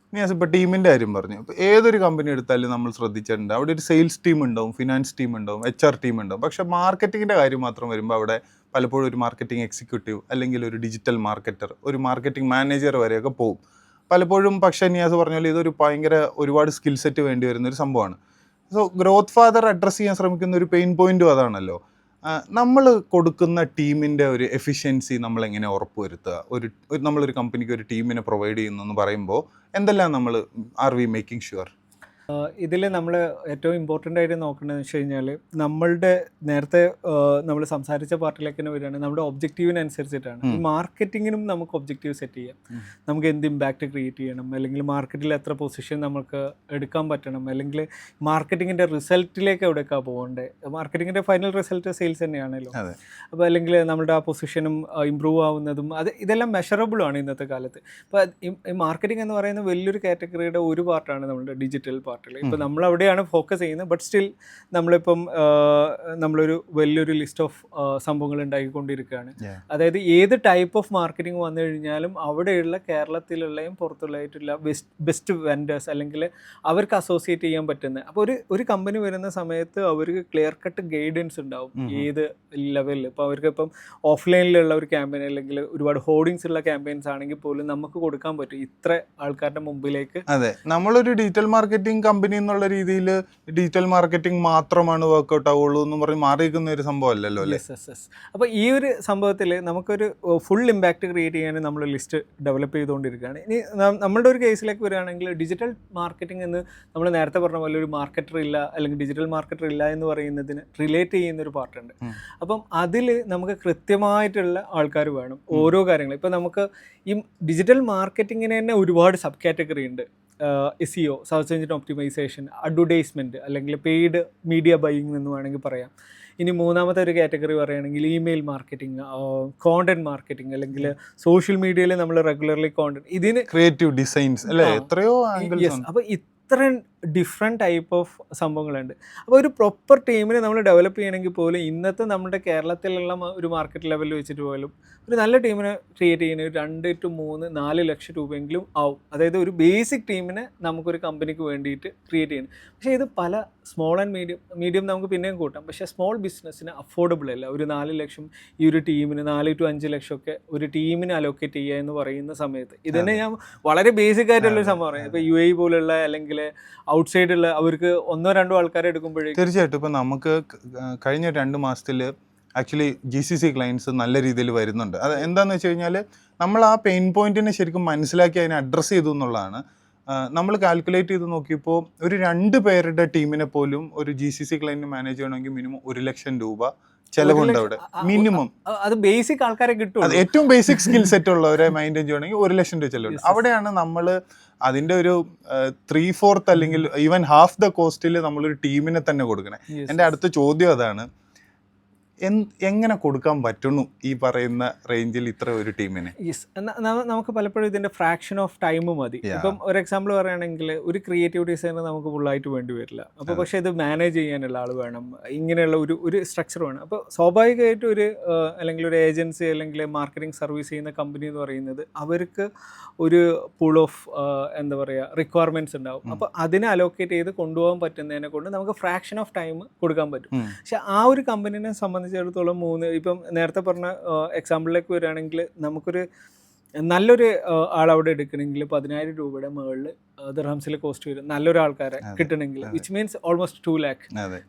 Speaker 1: ഇപ്പോൾ ടീമിൻ്റെ കാര്യം പറഞ്ഞു. ഇപ്പോൾ ഏതൊരു കമ്പനി എടുത്താലും നമ്മൾ ശ്രദ്ധിച്ചിട്ടുണ്ട്, അവിടെ ഒരു സെയിൽസ് ടീം ഉണ്ടാവും, ഫിനാൻസ് ടീം ഉണ്ടാവും, HR ടീം ഉണ്ടാവും. പക്ഷേ മാർക്കറ്റിങ്ങിൻ്റെ കാര്യം മാത്രം വരുമ്പോൾ അവിടെ പലപ്പോഴും ഒരു മാർക്കറ്റിംഗ് എക്സിക്യൂട്ടീവ് അല്ലെങ്കിൽ ഒരു ഡിജിറ്റൽ മാർക്കറ്റർ, ഒരു മാർക്കറ്റിംഗ് മാനേജർ വരെയൊക്കെ പോകും പലപ്പോഴും. പക്ഷേ നിയാസ് പറഞ്ഞ പോലെ ഇതൊരു ഒരുപാട് സ്കിൽ സെറ്റ് വേണ്ടി വരുന്നൊരു സംഭവമാണ്. സോ ഗ്രോത്ത് ഫാദർ അഡ്രസ്സ് ചെയ്യാൻ ശ്രമിക്കുന്ന ഒരു പെയിൻ പോയിൻറ്റും അതാണല്ലോ. നമ്മൾ കൊടുക്കുന്ന ടീമിൻ്റെ ഒരു എഫിഷ്യൻസി നമ്മളെങ്ങനെ ഉറപ്പുവരുത്തുക? നമ്മളൊരു കമ്പനിക്ക് ഒരു ടീമിനെ പ്രൊവൈഡ് ചെയ്യുന്നു എന്ന് പറയുമ്പോൾ എന്തെല്ലാം നമ്മൾ വി മേക്കിംഗ് ഷുവർ?
Speaker 2: ഇതിൽ നമ്മൾ ഏറ്റവും ഇമ്പോർട്ടൻ്റ് ആയിട്ട് നോക്കേണ്ടതെന്ന് വെച്ച് കഴിഞ്ഞാൽ, നമ്മളുടെ നേരത്തെ നമ്മൾ സംസാരിച്ച പാർട്ടിലേക്ക് തന്നെ വരികയാണ്, നമ്മുടെ ഒബ്ജക്റ്റീവിനനുസരിച്ചിട്ടാണ്. ഈ മാർക്കറ്റിങ്ങിനും നമുക്ക് ഒബ്ജക്റ്റീവ് സെറ്റ് ചെയ്യാം. നമുക്ക് എന്ത് ഇമ്പാക്റ്റ് ക്രിയേറ്റ് ചെയ്യണം, അല്ലെങ്കിൽ മാർക്കറ്റിൽ എത്ര പൊസിഷൻ നമുക്ക് എടുക്കാൻ പറ്റണം, അല്ലെങ്കിൽ മാർക്കറ്റിങ്ങിൻ്റെ റിസൾട്ടിലേക്ക് എവിടെയൊക്കെയാണ് പോകേണ്ടത്. മാർക്കറ്റിങ്ങിൻ്റെ ഫൈനൽ റിസൾട്ട് സെയിൽസ് തന്നെയാണല്ലോ. അപ്പോൾ അല്ലെങ്കിൽ നമ്മുടെ ആ പൊസിഷനും ഇമ്പ്രൂവ് ആവുന്നതും ഇതെല്ലാം മെഷറബിളാണ് ഇന്നത്തെ കാലത്ത്. അപ്പോൾ ഈ മാർക്കറ്റിംഗ് എന്ന് പറയുന്ന വലിയൊരു കാറ്റഗറിയുടെ ഒരു പാർട്ടാണ് നമ്മുടെ ഡിജിറ്റൽ പാർട്ട്. ഇപ്പം നമ്മൾ അവിടെയാണ് ഫോക്കസ് ചെയ്യുന്നത്. ബട്ട് സ്റ്റിൽ നമ്മളിപ്പം നമ്മളൊരു വലിയൊരു ലിസ്റ്റ് ഓഫ് സംഭവങ്ങൾ ഉണ്ടാക്കിക്കൊണ്ടിരിക്കുകയാണ്. അതായത് ഏത് ടൈപ്പ് ഓഫ് മാർക്കറ്റിംഗ് വന്നു കഴിഞ്ഞാലും അവിടെയുള്ള കേരളത്തിലുള്ളയും പുറത്തുള്ളതായിട്ടുള്ള ബെസ്റ്റ് വെൻഡേഴ്സ് അല്ലെങ്കിൽ അവർക്ക് അസോസിയേറ്റ് ചെയ്യാൻ പറ്റുന്ന, അപ്പോൾ ഒരു കമ്പനി വരുന്ന സമയത്ത് അവർക്ക് ക്ലിയർ കട്ട് ഗൈഡൻസ് ഉണ്ടാവും ഏത് ലെവലിൽ. ഇപ്പോൾ അവർക്ക് ഇപ്പം ഓഫ്ലൈനിലുള്ള ഒരു ക്യാമ്പയിൻ അല്ലെങ്കിൽ ഒരുപാട് ഹോർഡിങ്സ് ഉള്ള ക്യാമ്പയിൻസ് ആണെങ്കിൽ പോലും നമുക്ക് കൊടുക്കാൻ പറ്റും ഇത്ര ആൾക്കാരുടെ മുമ്പിലേക്ക്.
Speaker 1: അതെ, നമ്മളൊരു ഡിജിറ്റൽ മാർക്കറ്റിംഗ് കമ്പനി എന്നുള്ള രീതിയിൽ ഡിജിറ്റൽ മാർക്കറ്റിംഗ് മാത്രമാണ് വർക്ക്ഔട്ട് ആവുള്ളൂ എന്ന് പറഞ്ഞ് മാറിയിരിക്കുന്ന ഒരു സംഭവം അല്ലല്ലോ അല്ലേ?
Speaker 2: അപ്പോൾ ഈ ഒരു സംഭവത്തിൽ നമുക്കൊരു ഫുൾ ഇമ്പാക്റ്റ് ക്രിയേറ്റ് ചെയ്യാൻ നമ്മൾ ലിസ്റ്റ് ഡെവലപ്പ് ചെയ്തുകൊണ്ടിരിക്കുകയാണ്. ഇനി നമ്മളുടെ ഒരു കേസിലേക്ക് വരികയാണെങ്കിൽ ഡിജിറ്റൽ മാർക്കറ്റിംഗ് എന്ന് നമ്മൾ നേരത്തെ പറഞ്ഞ പോലെ ഒരു മാർക്കറ്റർ ഇല്ല അല്ലെങ്കിൽ ഡിജിറ്റൽ മാർക്കറ്റർ ഇല്ല എന്ന് പറയുന്നതിന് റിലേറ്റ് ചെയ്യുന്നൊരു പാർട്ടുണ്ട്. അപ്പം അതിൽ നമുക്ക് കൃത്യമായിട്ടുള്ള ആൾക്കാർ വേണം ഓരോ കാര്യങ്ങളും. ഇപ്പോൾ നമുക്ക് ഈ ഡിജിറ്റൽ മാർക്കറ്റിങ്ങിന് തന്നെ ഒരുപാട് സബ് കാറ്റഗറി ഉണ്ട്. SEO, search engine optimisation, advertisement അല്ലെങ്കിൽ പെയ്ഡ് മീഡിയ ബൈയിങ് എന്ന് വേണമെങ്കിൽ പറയാം. ഇനി മൂന്നാമത്തെ ഒരു കാറ്റഗറി പറയുകയാണെങ്കിൽ ഇമെയിൽ മാർക്കറ്റിംഗ്, കോണ്ടന്റ് മാർക്കറ്റിംഗ്, അല്ലെങ്കിൽ സോഷ്യൽ മീഡിയയിൽ നമ്മൾ റെഗുലർലി കോണ്ടന്റ്, ഇതിന്
Speaker 1: ക്രിയേറ്റീവ് ഡിസൈൻസ് അല്ലേ, എത്രയോ ആംഗിൾസ്.
Speaker 2: അപ്പോൾ ഇത്രയും ഡിഫറെൻറ്റ് ടൈപ്പ് ഓഫ് സംഭവങ്ങളുണ്ട്. അപ്പോൾ ഒരു പ്രോപ്പർ ടീമിനെ നമ്മൾ ഡെവലപ്പ് ചെയ്യണമെങ്കിൽ പോലും ഇന്നത്തെ നമ്മുടെ കേരളത്തിലുള്ള ഒരു മാർക്കറ്റ് ലെവലിൽ വെച്ചിട്ട് പോലും ഒരു നല്ല ടീമിനെ ക്രിയേറ്റ് ചെയ്യുന്ന 2 to 3, 4 ലക്ഷം രൂപയെങ്കിലും ആവും. അതായത് ഒരു ബേസിക് ടീമിനെ നമുക്കൊരു കമ്പനിക്ക് വേണ്ടിയിട്ട് ക്രിയേറ്റ് ചെയ്യണം. പക്ഷേ ഇത് പല സ്മോൾ ആൻഡ് മീഡിയം നമുക്ക് പിന്നെയും കൂട്ടാം. പക്ഷേ സ്മോൾ ബിസിനസ്സിന് അഫോർഡബിൾ അല്ല. ഒരു 4 ലക്ഷം ഈ ഒരു ടീമിന് 4 to 5 ലക്ഷമൊക്കെ ഒരു ടീമിന് അലോക്കേറ്റ് ചെയ്യുക എന്ന് പറയുന്ന സമയത്ത് ഇതിനെ ഞാൻ വളരെ ബേസിക് ആയിട്ടുള്ളൊരു സംഭവം പറയാം. ഇപ്പോൾ UAE പോലുള്ള അല്ലെങ്കിൽ ഔട്ട്സൈഡുള്ള അവർക്ക് 1-2 ആൾക്കാരെ എടുക്കുമ്പോഴേക്കും
Speaker 1: തീർച്ചയായിട്ടും ഇപ്പം നമുക്ക് കഴിഞ്ഞ 2 മാസത്തിൽ ആക്ച്വലി GCC ക്ലയൻസ് നല്ല രീതിയിൽ വരുന്നുണ്ട്. അത് എന്താണെന്ന് വെച്ച് കഴിഞ്ഞാൽ നമ്മൾ ആ പെയിൻ പോയിന്റിനെ ശരിക്കും മനസ്സിലാക്കി അതിനെ അഡ്രസ്സ് ചെയ്തു എന്നുള്ളതാണ്. നമ്മൾ കാൽക്കുലേറ്റ് ചെയ്ത് നോക്കിയപ്പോൾ ഒരു 2 പേരുടെ ടീമിനെ പോലും ഒരു GCC ക്ലയൻറ്റ് മാനേജ് ചെയ്യണമെങ്കിൽ മിനിമം 1 ലക്ഷം രൂപ ചിലവുണ്ട് അവിടെ മിനിമം.
Speaker 2: അത് ബേസിക് ആൾക്കാരെ കിട്ടും.
Speaker 1: അത് ഏറ്റവും ബേസിക് സ്കിൽ സെറ്റ് ഉള്ളവരെ മെയിൻറ്റെയിൻ ചെയ്യണമെങ്കിൽ 1 ലക്ഷം രൂപ ചിലവുണ്ട്. അവിടെയാണ് നമ്മൾ അതിൻ്റെ ഒരു 3/4 അല്ലെങ്കിൽ ഈവൻ ഹാഫ് ദ കോസ്റ്റിൽ നമ്മളൊരു ടീമിനെ തന്നെ കൊടുക്കണേ. എൻ്റെ അടുത്ത ചോദ്യം അതാണ്. എങ്ങനെ കൊടുക്കാൻ പറ്റുന്നു ഈ പറയുന്ന റേഞ്ചിൽ ഇത്ര ഒരു ടീമിന്?
Speaker 2: യെസ്, നമുക്ക് പലപ്പോഴും ഇതിൻ്റെ ഫ്രാക്ഷൻ ഓഫ് ടൈം മതി. ഇപ്പം ഒരു എക്സാമ്പിൾ പറയുകയാണെങ്കിൽ ഒരു ക്രിയേറ്റീവ് ഡിസൈനർ നമുക്ക് ഫുള്ളായിട്ട് വേണ്ടി വരില്ല. അപ്പോൾ പക്ഷേ ഇത് മാനേജ് ചെയ്യാനുള്ള ആൾ വേണം, ഇങ്ങനെയുള്ള ഒരു സ്ട്രക്ചർ വേണം. അപ്പോൾ സ്വാഭാവികമായിട്ടും അല്ലെങ്കിൽ ഒരു ഏജൻസി അല്ലെങ്കിൽ മാർക്കറ്റിംഗ് സർവീസ് ചെയ്യുന്ന കമ്പനി എന്ന് പറയുന്നത് അവർക്ക് ഒരു പൂൾ ഓഫ് എന്താ പറയുക റിക്വയർമെൻറ്റ്സ് ഉണ്ടാവും. അപ്പോൾ അതിനെ അലോക്കേറ്റ് ചെയ്ത് കൊണ്ടുപോകാൻ പറ്റുന്നതിനെ കൊണ്ട് നമുക്ക് ഫ്രാക്ഷൻ ഓഫ് ടൈം കൊടുക്കാൻ പറ്റും. പക്ഷെ ആ ഒരു കമ്പനീനെ സംബന്ധിച്ചിടത്തോളം ഇപ്പം നേരത്തെ പറഞ്ഞ എക്സാമ്പിളിലേക്ക് വരികയാണെങ്കിൽ നമുക്കൊരു നല്ലൊരു ആളവിടെ എടുക്കണമെങ്കിൽ 10,000 രൂപയുടെ മുകളിൽ ദിർഹംസിൽ കോസ്റ്റ് വരും നല്ലൊരു ആൾക്കാരെ കിട്ടണമെങ്കിൽ, which means almost 2 lakh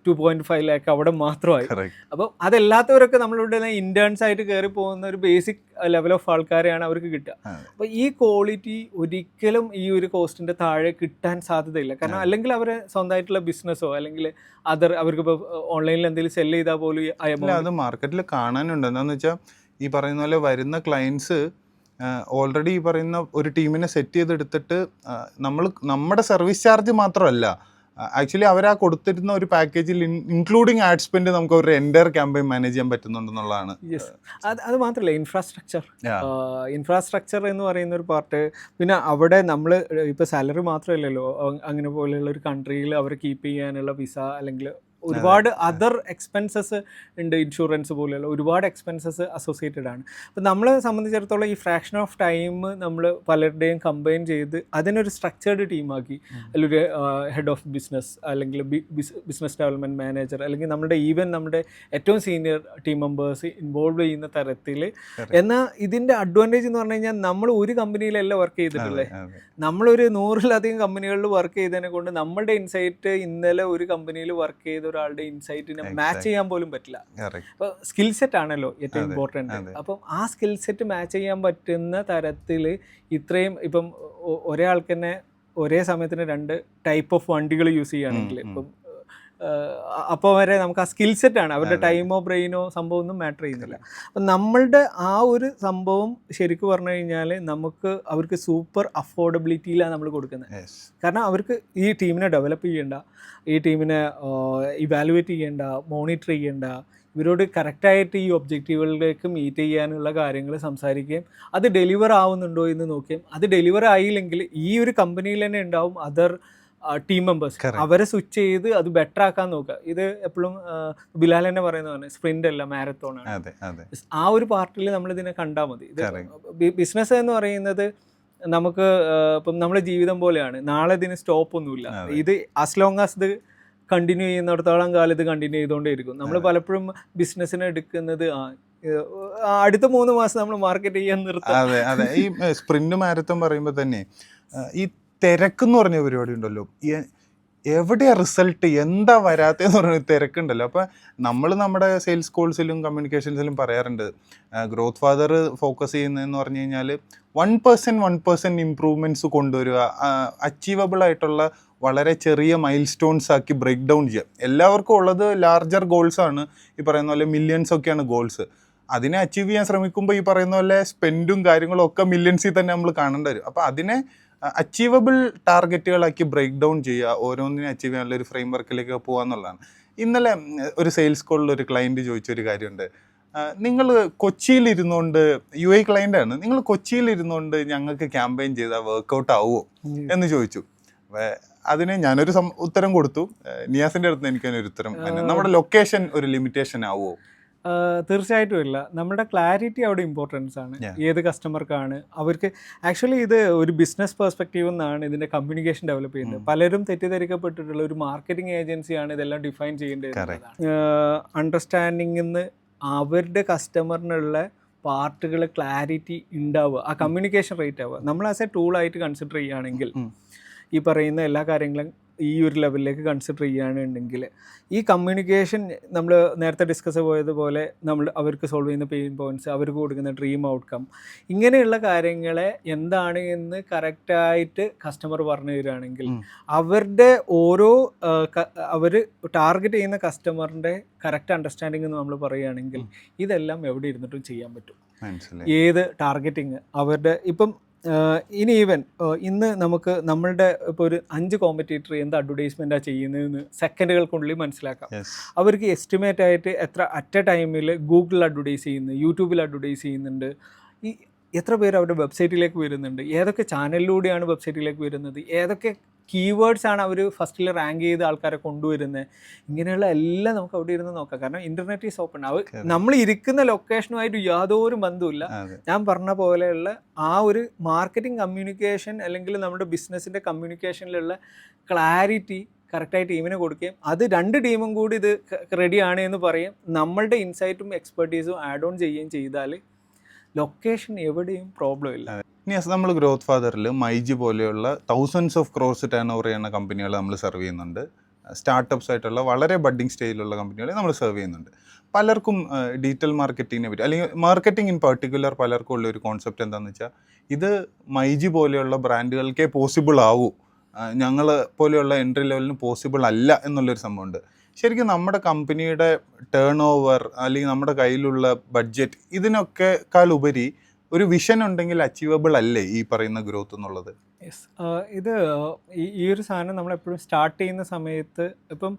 Speaker 2: 2.5 lakh അവിടെ മാത്രമായി. അപ്പോൾ അതല്ലാത്തവരൊക്കെ നമ്മളിവിടെ ഇന്റേൺസ് ആയിട്ട് കയറി പോകുന്ന ഒരു ബേസിക് ലെവൽ ഓഫ് ആൾക്കാരെയാണ് അവർക്ക് കിട്ടുക. അപ്പോൾ ഈ ക്വാളിറ്റി ഒരിക്കലും ഈ ഒരു കോസ്റ്റിന്റെ താഴെ കിട്ടാൻ സാധ്യതയില്ല. കാരണം അല്ലെങ്കിൽ അവർ സ്വന്തമായിട്ടുള്ള ബിസിനസ്സോ അല്ലെങ്കിൽ അവർക്ക് ഇപ്പോൾ ഓൺലൈനിൽ എന്തെങ്കിലും സെല് ചെയ്താൽ പോലും
Speaker 1: അത് മാർക്കറ്റിൽ കാണാനുണ്ട്. എന്താണെന്ന് വെച്ചാൽ ഈ പറയുന്ന പോലെ വരുന്ന ക്ലയൻസ് ഓൾറെഡി ഈ പറയുന്ന ഒരു ടീമിനെ സെറ്റ് ചെയ്തെടുത്തിട്ട് നമ്മുടെ സർവീസ് ചാർജ് മാത്രമല്ല, ആക്ച്വലി അവരാ കൊടുത്തിരുന്ന ഒരു പാക്കേജിൽ ഇൻക്ലൂഡിങ് ആഡ് സ്പെൻഡ് നമുക്ക് ഒരു എൻ്റയർ ക്യാമ്പയിൻ മാനേജ് ചെയ്യാൻ പറ്റുന്നുണ്ടെന്നുള്ളതാണ്.
Speaker 2: അത് മാത്രമല്ല ഇൻഫ്രാസ്ട്രക്ചർ എന്ന് പറയുന്ന ഒരു പാർട്ട്. പിന്നെ അവിടെ നമ്മൾ ഇപ്പോൾ സാലറി മാത്രമല്ലല്ലോ, അങ്ങനെ പോലെയുള്ള ഒരു കൺട്രിയിൽ അവരെ കീപ്പ് ചെയ്യാനുള്ള വിസ അല്ലെങ്കിൽ ഒരുപാട് അതർ എക്സ്പെൻസസ് ഉണ്ട്. ഇൻഷുറൻസ് പോലെയുള്ള ഒരുപാട് എക്സ്പെൻസസ് അസോസിയേറ്റഡ് ആണ്. അപ്പം നമ്മളെ സംബന്ധിച്ചിടത്തോളം ഈ ഫ്രാക്ഷൻ ഓഫ് ടൈം നമ്മൾ പലരുടെയും കമ്പൈൻ ചെയ്ത് അതിനൊരു സ്ട്രക്ചേർഡ് ടീമാക്കി അതിലൊരു ഹെഡ് ഓഫ് ബിസിനസ് അല്ലെങ്കിൽ ബിസിനസ് ഡെവലപ്മെൻറ്റ് മാനേജർ അല്ലെങ്കിൽ നമ്മുടെ ഏറ്റവും സീനിയർ ടീം മെമ്പേഴ്സ് ഇൻവോൾവ് ചെയ്യുന്ന തരത്തിൽ. എന്നാൽ ഇതിൻ്റെ അഡ്വാൻറ്റേജ് എന്ന് പറഞ്ഞു കഴിഞ്ഞാൽ നമ്മൾ ഒരു കമ്പനിയിലല്ല വർക്ക് ചെയ്തിട്ടുള്ളത്, നമ്മളൊരു 100-ലധികം കമ്പനികളിൽ വർക്ക് ചെയ്തതിനെ കൊണ്ട് നമ്മളുടെ ഇൻസൈറ്റ് ഇന്നലെ ഒരു കമ്പനിയിൽ വർക്ക് ചെയ്ത ഒരാളുടെ ഇൻസൈറ്റിനെ മാച്ച് ചെയ്യാൻ പോലും പറ്റില്ല. അപ്പോൾ സ്കിൽ സെറ്റ് ആണല്ലോ ഏറ്റവും ഇമ്പോർട്ടൻറ്റ്. അപ്പം ആ സ്കിൽ സെറ്റ് മാച്ച് ചെയ്യാൻ പറ്റുന്ന തരത്തിൽ ഇത്രയും ഇപ്പം ഒരേ ആൾക്ക് തന്നെ ഒരേ സമയത്തിന് 2 ടൈപ്പ് ഓഫ് വണ്ടികൾ യൂസ് ചെയ്യുകയാണെങ്കിൽ ഇപ്പം അപ്പോൾ വരെ നമുക്ക് ആ സ്കിൽ സെറ്റാണ്, അവരുടെ ടൈമോ ബ്രെയിനോ സംഭവം ഒന്നും മാറ്റർ ചെയ്യുന്നില്ല. അപ്പം നമ്മളുടെ ആ ഒരു സംഭവം ശരിക്കും പറഞ്ഞു കഴിഞ്ഞാൽ അവർക്ക് സൂപ്പർ അഫോർഡബിലിറ്റിയിലാണ് നമ്മൾ കൊടുക്കുന്നത്. കാരണം അവർക്ക് ഈ ടീമിനെ ഡെവലപ്പ് ചെയ്യേണ്ട, ഈ ടീമിനെ ഇവാലുവേറ്റ് ചെയ്യേണ്ട, മോണിറ്റർ ചെയ്യേണ്ട, ഇവരോട് കറക്റ്റായിട്ട് ഈ ഒബ്ജക്റ്റീവുകളിലേക്ക് മീറ്റ് ചെയ്യാനുള്ള കാര്യങ്ങൾ സംസാരിക്കുകയും അത് ഡെലിവർ ആവുന്നുണ്ടോ എന്ന് നോക്കുകയും അത് ഡെലിവർ ആയില്ലെങ്കിൽ ഈ ഒരു കമ്പനിയിൽ തന്നെ ഉണ്ടാവും അതർ ടീം മെമ്പേഴ്സ്, അവരെ സ്വിച്ച് ചെയ്ത് അത് ബെറ്റർ ആക്കാൻ നോക്കുക. ഇത് എപ്പോഴും ബിലാൽ തന്നെ പറയുന്നതാണ്, സ്പ്രിന്റ് അല്ല മാരത്തോൺ ആണ്. ആ ഒരു പാർട്ടിൽ നമ്മളിതിനെ കണ്ടാൽ മതി. ഇത് ബിസിനസ് എന്ന് പറയുന്നത് നമുക്ക് ഇപ്പം നമ്മുടെ ജീവിതം പോലെയാണ്, നാളെ ഇതിന് സ്റ്റോപ്പ് ഒന്നുമില്ല. ഇത് ആസ് ലോങ് ആസ് ഇത് കണ്ടിന്യൂ ചെയ്യുന്നിടത്തോളം കാലം ഇത് കണ്ടിന്യൂ ചെയ്തുകൊണ്ടേയിരിക്കും. നമ്മൾ പലപ്പോഴും ബിസിനസ്സിനെ എടുക്കുന്നത് അടുത്ത 3 മാസം നമ്മൾ മാർക്കറ്റ് ചെയ്യാൻ നിർത്താം.
Speaker 1: അതെ ഈ സ്പ്രിന്റ് മാരത്തോൺ പറയുമ്പോൾ തന്നെ ഈ തിരക്കെന്ന് പറഞ്ഞ പരിപാടി ഉണ്ടല്ലോ, എവിടെയാ റിസൾട്ട് എന്താ വരാത്തതെന്ന് പറഞ്ഞ തിരക്കുണ്ടല്ലോ. അപ്പോൾ നമ്മൾ നമ്മുടെ സെയിൽസ് കോൾസിലും കമ്മ്യൂണിക്കേഷൻസിലും പറയാറുണ്ട്, ഗ്രോത്ത് ഫാദർ ഫോക്കസ് ചെയ്യുന്നതെന്ന് പറഞ്ഞു കഴിഞ്ഞാൽ 1% ഇമ്പ്രൂവ്മെൻറ്റ്സ് കൊണ്ടുവരിക, അച്ചീവബിൾ ആയിട്ടുള്ള വളരെ ചെറിയ മൈൽ സ്റ്റോൺസ് ആക്കി ബ്രേക്ക് ഡൗൺ ചെയ്യുക. എല്ലാവർക്കും ഉള്ളത് ലാർജർ ഗോൾസാണ്, ഈ പറയുന്ന പോലെ മില്യൺസ് ഒക്കെയാണ് ഗോൾസ്. അതിനെ അച്ചീവ് ചെയ്യാൻ ശ്രമിക്കുമ്പോൾ ഈ പറയുന്ന പോലെ സ്പെൻഡും കാര്യങ്ങളും ഒക്കെ മില്യൺസിൽ തന്നെ നമ്മൾ കാണേണ്ടി വരും. അപ്പോൾ അതിനെ അച്ചീവബിൾ ടാർഗറ്റുകളാക്കി ബ്രേക്ക് ഡൗൺ ചെയ്യുക, ഓരോന്നിനും അച്ചീവ് ചെയ്യാനുള്ള ഒരു ഫ്രെയിം വർക്കിലേക്ക് പോകുക എന്നുള്ളതാണ്. ഇന്നലെ ഒരു സെയിൽസ് കോളിൽ ഒരു ക്ലയൻറ്റ് ചോദിച്ചൊരു കാര്യമുണ്ട്, നിങ്ങൾ കൊച്ചിയിലിരുന്നുകൊണ്ട് UAE ക്ലയൻ്റാണ്, നിങ്ങൾ കൊച്ചിയിലിരുന്നുകൊണ്ട് ഞങ്ങൾക്ക് ക്യാമ്പയിൻ ചെയ്താൽ വർക്കൗട്ട് ആവുമോ എന്ന് ചോദിച്ചു. അതിന് ഞാനൊരു ഉത്തരം കൊടുത്തു. നിയാസിൻ്റെ അടുത്ത് എനിക്കതിനൊരു ഉത്തരം, നമ്മുടെ ലൊക്കേഷൻ ഒരു ലിമിറ്റേഷൻ ആവുമോ?
Speaker 2: തീർച്ചയായിട്ടും ഇല്ല. നമ്മുടെ ക്ലാരിറ്റി അവിടെ ഇമ്പോർട്ടൻസ് ആണ്. ഏത് കസ്റ്റമർക്കാണ് അവർക്ക് ആക്ച്വലി ഇത് ഒരു ബിസിനസ് പെർസ്പെക്റ്റീവ് എന്നാണ് ഇതിൻ്റെ കമ്മ്യൂണിക്കേഷൻ ഡെവലപ്പ് ചെയ്യുന്നത്. പലരും തെറ്റിദ്ധരിക്കപ്പെട്ടിട്ടുള്ള ഒരു മാർക്കറ്റിംഗ് ഏജൻസിയാണ് ഇതെല്ലാം ഡിഫൈൻ ചെയ്യേണ്ടത്. അണ്ടർസ്റ്റാൻഡിങ്ങിന്ന് അവരുടെ കസ്റ്റമറിനുള്ള പാർട്ടുകൾ ക്ലാരിറ്റി ഉണ്ടാവുക, ആ കമ്മ്യൂണിക്കേഷൻ റേറ്റ് ആവുക. നമ്മൾ ആസ് എ ടൂളായിട്ട് കൺസിഡർ ചെയ്യുകയാണെങ്കിൽ ഈ പറയുന്ന എല്ലാ കാര്യങ്ങളും ഈ ഒരു ലെവലിലേക്ക് കൺസിഡർ ചെയ്യുകയാണെന്നുണ്ടെങ്കിൽ ഈ കമ്മ്യൂണിക്കേഷൻ നമ്മൾ നേരത്തെ ഡിസ്കസ് പോയതുപോലെ അവർക്ക് സോൾവ് ചെയ്യുന്ന പെയിൻ പോയിൻറ്റ്സ്, അവർക്ക് കൊടുക്കുന്ന ഡ്രീം ഔട്ട്കം, ഇങ്ങനെയുള്ള കാര്യങ്ങളെ എന്താണ് എന്ന് കറക്റ്റായിട്ട് കസ്റ്റമർ പറഞ്ഞു തരികയാണെങ്കിൽ അവരുടെ അവർ ടാർഗറ്റ് ചെയ്യുന്ന കസ്റ്റമറിൻ്റെ കറക്റ്റ് അണ്ടർസ്റ്റാൻഡിംഗ് എന്ന് നമ്മൾ പറയുകയാണെങ്കിൽ ഇതെല്ലാം എവിടെ ഇരുന്നിട്ടും ചെയ്യാൻ പറ്റും. ഏത് ടാർഗറ്റിങ് അവരുടെ ഇപ്പം ഇനി ഈവൻ ഇന്ന് നമുക്ക് നമ്മളുടെ ഇപ്പോൾ ഒരു 5 കോമ്പറ്റീറ്റർ എന്ത് അഡ്വർടൈസ്മെൻറ്റാണ് ചെയ്യുന്നതെന്ന് സെക്കൻഡുകൾക്കുള്ളിൽ മനസ്സിലാക്കാം. അവർക്ക് എസ്റ്റിമേറ്റ് ആയിട്ട് എത്ര അറ്റ് എ ടൈമിൽ ഗൂഗിളിൽ അഡ്വർടൈസ് ചെയ്യുന്നു, യൂട്യൂബിൽ അഡ്വർടൈസ് ചെയ്യുന്നുണ്ട്, ഈ എത്ര പേര് അവരുടെ വെബ്സൈറ്റിലേക്ക് വരുന്നുണ്ട്, ഏതൊക്കെ ചാനലിലൂടെയാണ് വെബ്സൈറ്റിലേക്ക് വരുന്നത്, ഏതൊക്കെ കീവേഡ്സ് ആണ് അവർ ഫസ്റ്റിൽ റാങ്ക് ചെയ്ത് ആൾക്കാരെ കൊണ്ടുവരുന്നത്, ഇങ്ങനെയുള്ള എല്ലാം നമുക്ക് അവിടെ ഇരുന്ന് നോക്കാം. കാരണം ഇൻ്റർനെറ്റ് ഈസ് ഓപ്പൺ. നമ്മൾ ഇരിക്കുന്ന ലൊക്കേഷനുമായിട്ട് യാതൊരു ബന്ധവുമില്ല. ഞാൻ പറഞ്ഞ പോലെയുള്ള ആ ഒരു മാർക്കറ്റിംഗ് കമ്മ്യൂണിക്കേഷൻ അല്ലെങ്കിൽ നമ്മുടെ ബിസിനസ്സിൻ്റെ കമ്മ്യൂണിക്കേഷനിലുള്ള ക്ലാരിറ്റി കറക്റ്റായി ടീമിന് കൊടുക്കുകയും അത് 2 ടീമും കൂടി ഇത് റെഡിയാണ് എന്ന് പറയും, നമ്മളുടെ ഇൻസൈറ്റും എക്സ്പെർട്ടീസും ആഡ് ഓൺ ചെയ്യുകയും ചെയ്താൽ ലൊക്കേഷൻ എവിടെയും പ്രോബ്ലം ഇല്ല.
Speaker 1: ഇനി നമ്മൾ ഗ്രോത്ത് ഫാദറിൽ മൈജി പോലെയുള്ള thousands of crores turn over ചെയ്യുന്ന കമ്പനികൾ നമ്മൾ സെർവ് ചെയ്യുന്നുണ്ട്. സ്റ്റാർട്ടപ്സ് ആയിട്ടുള്ള വളരെ ബഡ്ഡിങ് സ്റ്റേജിലുള്ള കമ്പനികളെ നമ്മൾ സെർവ് ചെയ്യുന്നുണ്ട്. പലർക്കും ഡിജിറ്റൽ മാർക്കറ്റിങ്ങിനെ പറ്റി അല്ലെങ്കിൽ മാർക്കറ്റിംഗ് ഇൻ പർട്ടിക്കുലർ പലർക്കും ഉള്ള ഒരു കോൺസെപ്റ്റ് എന്താണെന്ന് വെച്ചാൽ ഇത് മൈജി പോലെയുള്ള ബ്രാൻഡുകൾക്കേ പോസിബിൾ ആവൂ, ഞങ്ങൾ പോലെയുള്ള എൻട്രി ലെവലിന് പോസിബിൾ അല്ല എന്നുള്ളൊരു സംഭവമുണ്ട്. ശരിക്കും നമ്മുടെ കമ്പനിയുടെ ടേൺ ഓവർ അല്ലെങ്കിൽ നമ്മുടെ കയ്യിലുള്ള ബഡ്ജറ്റ് ഇതിനൊക്കെക്കാൾ ഉപരി ഒരു വിഷൻ ഉണ്ടെങ്കിൽ അച്ചീവബിൾ അല്ലേ ഈ പറയുന്ന ഗ്രോത്ത് എന്നുള്ളത്?
Speaker 2: യെസ്, ഇത് ഈ ഒരു സാധനം നമ്മളെപ്പോഴും സ്റ്റാർട്ട് ചെയ്യുന്ന സമയത്ത് ഇപ്പം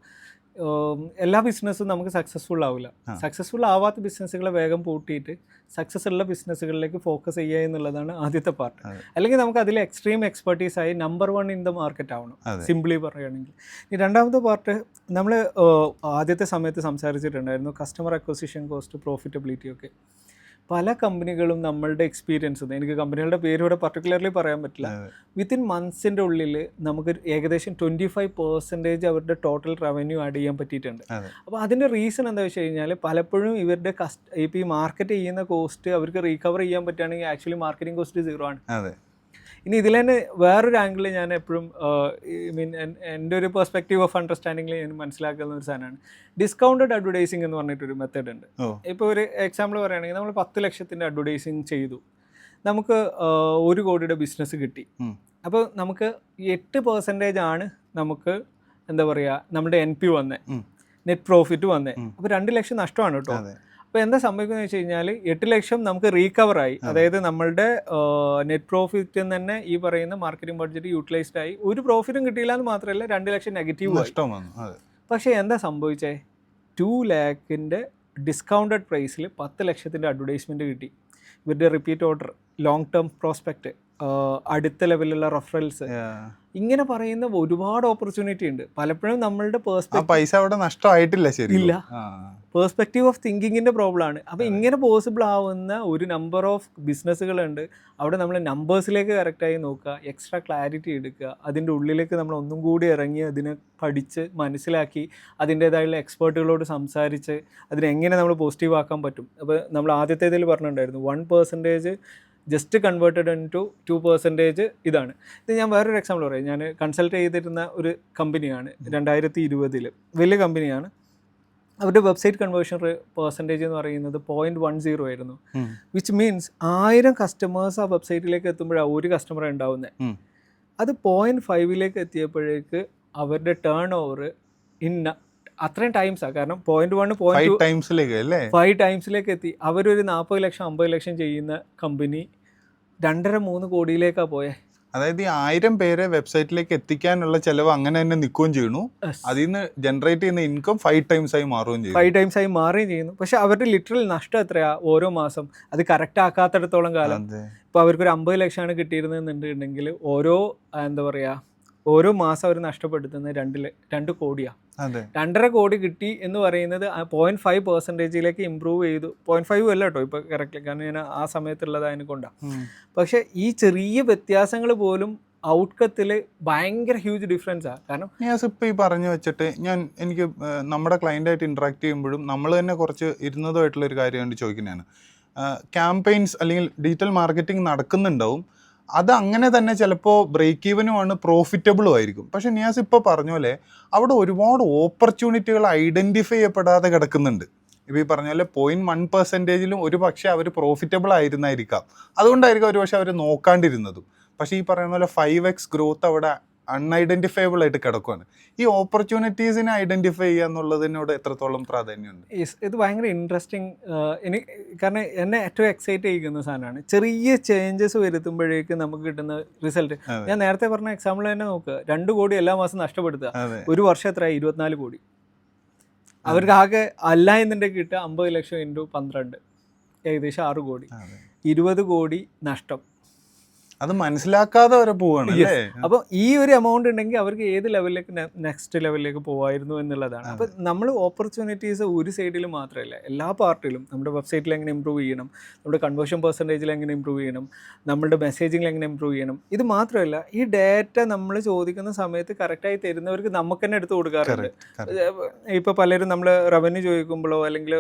Speaker 2: എല്ലാ ബിസിനസ്സും നമുക്ക് സക്സസ്ഫുൾ ആവില്ല. സക്സസ്ഫുൾ ആവാത്ത ബിസിനസ്സുകളെ വേഗം പൂട്ടിയിട്ട് സക്സസ് ഉള്ള ബിസിനസ്സുകളിലേക്ക് ഫോക്കസ് ചെയ്യുക എന്നുള്ളതാണ് ആദ്യത്തെ പാർട്ട്. അല്ലെങ്കിൽ നമുക്ക് അതിൽ എക്സ്ട്രീം എക്സ്പെർട്ടീസായി നമ്പർ 1 ഇൻ ദ മാർക്കറ്റ് ആവണം, സിംപ്ലി പറയുകയാണെങ്കിൽ. ഈ രണ്ടാമത്തെ പാർട്ട് നമ്മൾ ആദ്യത്തെ സമയത്ത് സംസാരിച്ചിട്ടുണ്ടായിരുന്നു, കസ്റ്റമർ അക്വസിഷൻ കോസ്റ്റ്, പ്രോഫിറ്റബിലിറ്റി ഒക്കെ. പല കമ്പനികളും നമ്മളുടെ എക്സ്പീരിയൻസ്, എനിക്ക് കമ്പനികളുടെ പേര് ഇവിടെ പർട്ടിക്കുലർലി പറയാൻ പറ്റില്ല, വിത്തിൻ മന്ത്സിൻ്റെ ഉള്ളിൽ നമുക്ക് ഏകദേശം 25% അവരുടെ ടോട്ടൽ റവന്യൂ ആഡ് ചെയ്യാൻ പറ്റിയിട്ടുണ്ട്. അപ്പോൾ അതിൻ്റെ റീസൺ എന്താ വെച്ച് കഴിഞ്ഞാൽ പലപ്പോഴും ഇവരുടെ ഇപ്പോൾ ഈ മാർക്കറ്റ് ചെയ്യുന്ന കോസ്റ്റ് അവർക്ക് റീകവർ ചെയ്യാൻ പറ്റുകയാണെങ്കിൽ ആക്ച്വലി മാർക്കറ്റിംഗ് കോസ്റ്റ് 0 ആണ്. ഇനി ഇതിൽ തന്നെ വേറൊരു ആംഗിളിൽ ഞാൻ എപ്പോഴും എൻ്റെ ഒരു പെർസ്പെക്റ്റീവ് ഓഫ് അണ്ടർസ്റ്റാൻഡിങ്ങിൽ ഞാൻ മനസ്സിലാക്കുന്ന ഒരു സാധനമാണ് ഡിസ്കൗണ്ടഡ് അഡ്വർടൈസിങ് എന്ന് പറഞ്ഞിട്ടൊരു മെത്തേഡ് ഉണ്ട്. ഇപ്പോൾ ഒരു എക്സാമ്പിൾ പറയുകയാണെങ്കിൽ നമ്മൾ 10 ലക്ഷത്തിൻ്റെ അഡ്വർടൈസിങ് ചെയ്തു, നമുക്ക് 1 കോടിയുടെ ബിസിനസ് കിട്ടി. അപ്പോൾ നമുക്ക് 8% ആണ് നമുക്ക് എന്താ പറയുക നമ്മുടെ NP വന്നേ, നെറ്റ് പ്രോഫിറ്റ് വന്നേ. അപ്പോൾ 2 ലക്ഷം നഷ്ടമാണ് കേട്ടോ. അപ്പോൾ എന്താ സംഭവിക്കുന്നത് വെച്ച് കഴിഞ്ഞാൽ 8 ലക്ഷം നമുക്ക് റീകവറായി, അതായത് നമ്മളുടെ നെറ്റ് പ്രോഫിറ്റിൽ നിന്ന് തന്നെ ഈ പറയുന്ന മാർക്കറ്റിംഗ് ബഡ്ജറ്റ് യൂട്ടിലൈസ്ഡ് ആയി. ഒരു പ്രോഫിറ്റും കിട്ടിയില്ല എന്ന് മാത്രമല്ല 2 ലക്ഷം നെഗറ്റീവ് ആയി. പക്ഷേ എന്താ സംഭവിച്ചേ, 2 ലാഖിൻ്റെ ഡിസ്കൗണ്ടഡ് പ്രൈസിൽ 10 ലക്ഷത്തിൻ്റെ അഡ്വർടൈസ്മെൻറ്റ് കിട്ടി. ഇവരുടെ repeat order, long term prospect, അടുത്ത ലെവലിലുള്ള റെഫറൻസ്, ഇങ്ങനെ പറയുന്ന ഒരുപാട് ഓപ്പർച്യൂണിറ്റി ഉണ്ട്. പലപ്പോഴും നമ്മളുടെ
Speaker 1: പൈസ അവിടെ നഷ്ടമായിട്ടില്ല,
Speaker 2: ശരിയില്ല, പേഴ്സ്പെക്റ്റീവ് ഓഫ് തിങ്കിങ്ങിൻ്റെ പ്രോബ്ലമാണ്. അപ്പോൾ ഇങ്ങനെ പോസിബിൾ ആവുന്ന ഒരു നമ്പർ ഓഫ് ബിസിനസ്സുകളുണ്ട്. അവിടെ നമ്മൾ നമ്പേഴ്സിലേക്ക് കറക്റ്റായി നോക്കുക, എക്സ്ട്രാ ക്ലാരിറ്റി എടുക്കുക, അതിൻ്റെ ഉള്ളിലേക്ക് നമ്മൾ ഒന്നും കൂടി ഇറങ്ങി അതിനെ പഠിച്ച് മനസ്സിലാക്കി അതിൻ്റേതായുള്ള എക്സ്പേർട്ടുകളോട് സംസാരിച്ച് അതിനെങ്ങനെ നമ്മൾ പോസിറ്റീവ് ആക്കാൻ പറ്റും. അപ്പോൾ നമ്മൾ ആദ്യത്തേതിൽ പറഞ്ഞിട്ടുണ്ടായിരുന്നു 1% ജസ്റ്റ് കൺവേർട്ടഡ് ഇൻ ടു 2% ഇതാണ്. ഇത് ഞാൻ വേറൊരു എക്സാമ്പിൾ പറയാം. ഞാൻ കൺസൾട്ട് ചെയ്തിരുന്ന ഒരു കമ്പനിയാണ് 2020, വലിയ കമ്പനിയാണ്. അവരുടെ വെബ്സൈറ്റ് കൺവേർഷൻ പെർസെൻറ്റേജ് എന്ന് പറയുന്നത് 0.10 ആയിരുന്നു. വിച്ച് മീൻസ് 1000 കസ്റ്റമേഴ്സ് ആ വെബ്സൈറ്റിലേക്ക് എത്തുമ്പോഴാണ് ഒരു കസ്റ്റമർ ഉണ്ടാവുന്നത്. അത് 0.5 എത്തിയപ്പോഴേക്ക് അവരുടെ ടേൺ ഓവർ അത്രയും ടൈംസാണ്. കാരണം 0.1 5 ടൈംസിലേക്ക് എത്തി. അവരൊരു 40 ലക്ഷം 50 ലക്ഷം ചെയ്യുന്ന കമ്പനി 2.5-3 കോടിയിലേക്കാണ് പോയത്.
Speaker 1: അതായത് ഈ 1000 പേരെ വെബ്സൈറ്റിലേക്ക് എത്തിക്കാനുള്ള ചെലവ് അങ്ങനെ തന്നെ നിൽക്കുകയും ചെയ്യുന്നു. അതിൽ നിന്ന് ജനറേറ്റ് ചെയ്യുന്ന ഇൻകം 5 ടൈംസായി മാറുകയും ചെയ്യുന്നു. പക്ഷെ അവരുടെ ലിറ്ററൽ നഷ്ടം എത്രയാ ഓരോ മാസം, അത് കറക്റ്റ് ആക്കാത്തിടത്തോളം കാലം. ഇപ്പോൾ അവർക്കൊരു 50 ലക്ഷമാണ് കിട്ടിയിരുന്നെന്നുണ്ടെങ്കിൽ എന്താ പറയുക, ഓരോ മാസം അവർ നഷ്ടപ്പെടുത്തുന്നത് 2 കോടിയാണ്. 2.5 കോടി കിട്ടി എന്ന് പറയുന്നത് 0.5% ഇമ്പ്രൂവ് ചെയ്തു. 0.5 അല്ല കേട്ടോ ഇപ്പോൾ കറക്റ്റ്, കാരണം ഞാൻ ആ സമയത്തുള്ളത് അതിനെ കൊണ്ടാണ്. പക്ഷേ ഈ ചെറിയ വ്യത്യാസങ്ങൾ പോലും ഔട്ട്കത്തിൽ ഭയങ്കര ഹ്യൂജ് ഡിഫറൻസാണ്. കാരണം ഇപ്പോൾ ഈ പറഞ്ഞു വെച്ചിട്ട് എനിക്ക് നമ്മുടെ ക്ലയൻ്റായിട്ട് ഇൻട്രാക്ട് ചെയ്യുമ്പോഴും നമ്മൾ തന്നെ കുറച്ച് ഇരുന്നതുമായിട്ടുള്ളൊരു കാര്യം കൊണ്ട് ചോദിക്കുന്നതാണ്. ക്യാമ്പയിൻസ് അല്ലെങ്കിൽ ഡിജിറ്റൽ മാർക്കറ്റിംഗ് നടക്കുന്നുണ്ടാവും, അത് അങ്ങനെ തന്നെ ചിലപ്പോൾ ബ്രേക്ക് ഈവനുമാണ്, പ്രോഫിറ്റബിളും ആയിരിക്കും. പക്ഷേ നിയാസ് ഇപ്പോൾ പറഞ്ഞ പോലെ അവിടെ ഒരുപാട് ഐഡൻറ്റിഫൈ ചെയ്യപ്പെടാതെ കിടക്കുന്നുണ്ട്. ഇപ്പോൾ ഈ പറഞ്ഞ പോലെ 0.1%-ലും ഒരു പക്ഷേ അവർ പ്രോഫിറ്റബിൾ ആയിരുന്നായിരിക്കാം, അതുകൊണ്ടായിരിക്കും ഒരു പക്ഷേ അവർ നോക്കാണ്ടിരുന്നതും. പക്ഷേ ഈ പറയുന്ന പോലെ 5x ഗ്രോത്ത് അവിടെ അൺഐഡന്റിഫയബിൾ ആയിട്ട് കിടക്കുവാണ്. ഈ ഓപ്പർച്യൂണിറ്റീസിനെ ഐഡന്റിഫൈ ചെയ്യുക എന്നുള്ളതിനോട് എത്രത്തോളം പ്രാധാന്യമുണ്ട്?
Speaker 2: ഇത് ഭയങ്കര ഇൻട്രസ്റ്റിംഗ്. കാരണം എന്നെ ഏറ്റവും എക്സൈറ്റ് ചെയ്യിക്കുന്ന സാധനമാണ് ചെറിയ ചേഞ്ചസ് വരുത്തുമ്പോഴേക്ക് നമുക്ക് കിട്ടുന്ന റിസൾട്ട്. ഞാൻ നേരത്തെ പറഞ്ഞ എക്സാമ്പിൾ തന്നെ നോക്കുക, 2 കോടി എല്ലാ മാസം നഷ്ടപ്പെടുത്തുക, ഒരു വർഷം എത്ര 24 കോടി. അവർക്ക് ആകെ അല്ല എന്നുണ്ടെങ്കിൽ കിട്ടുക 50 ലക്ഷം ഇൻറ്റു 12, ഏകദേശം 6 കോടി, 20 കോടി നഷ്ടം.
Speaker 1: അത് മനസ്സിലാക്കാതെ വരെ പോവാണ്.
Speaker 2: അപ്പോൾ ഈ ഒരു എമൗണ്ട് ഉണ്ടെങ്കിൽ അവർക്ക് ഏത് ലെവലിലേക്ക് നെക്സ്റ്റ് ലെവലിലേക്ക് പോകായിരുന്നു എന്നുള്ളതാണ്. അപ്പം നമ്മൾ ഓപ്പർച്യൂണിറ്റീസ് ഒരു സൈഡിൽ മാത്രമല്ല, എല്ലാ പാർട്ടിലും നമ്മുടെ വെബ്സൈറ്റിൽ എങ്ങനെ ഇമ്പ്രൂവ് ചെയ്യണം, നമ്മുടെ കൺവേർഷൻ പെർസെൻറ്റേജിൽ എങ്ങനെ ഇമ്പ്രൂവ് ചെയ്യണം, നമ്മുടെ മെസ്സേജിങ്ങിൽ എങ്ങനെ ഇമ്പ്രൂവ് ചെയ്യണം. ഇത് മാത്രമല്ല, ഈ ഡാറ്റ നമ്മൾ ചോദിക്കുന്ന സമയത്ത് കറക്റ്റായി തരുന്നവർക്ക് നമുക്ക് തന്നെ എടുത്ത് കൊടുക്കാറുണ്ട്. ഇപ്പോൾ പലരും നമ്മൾ റവന്യൂ ചോദിക്കുമ്പോഴോ അല്ലെങ്കിൽ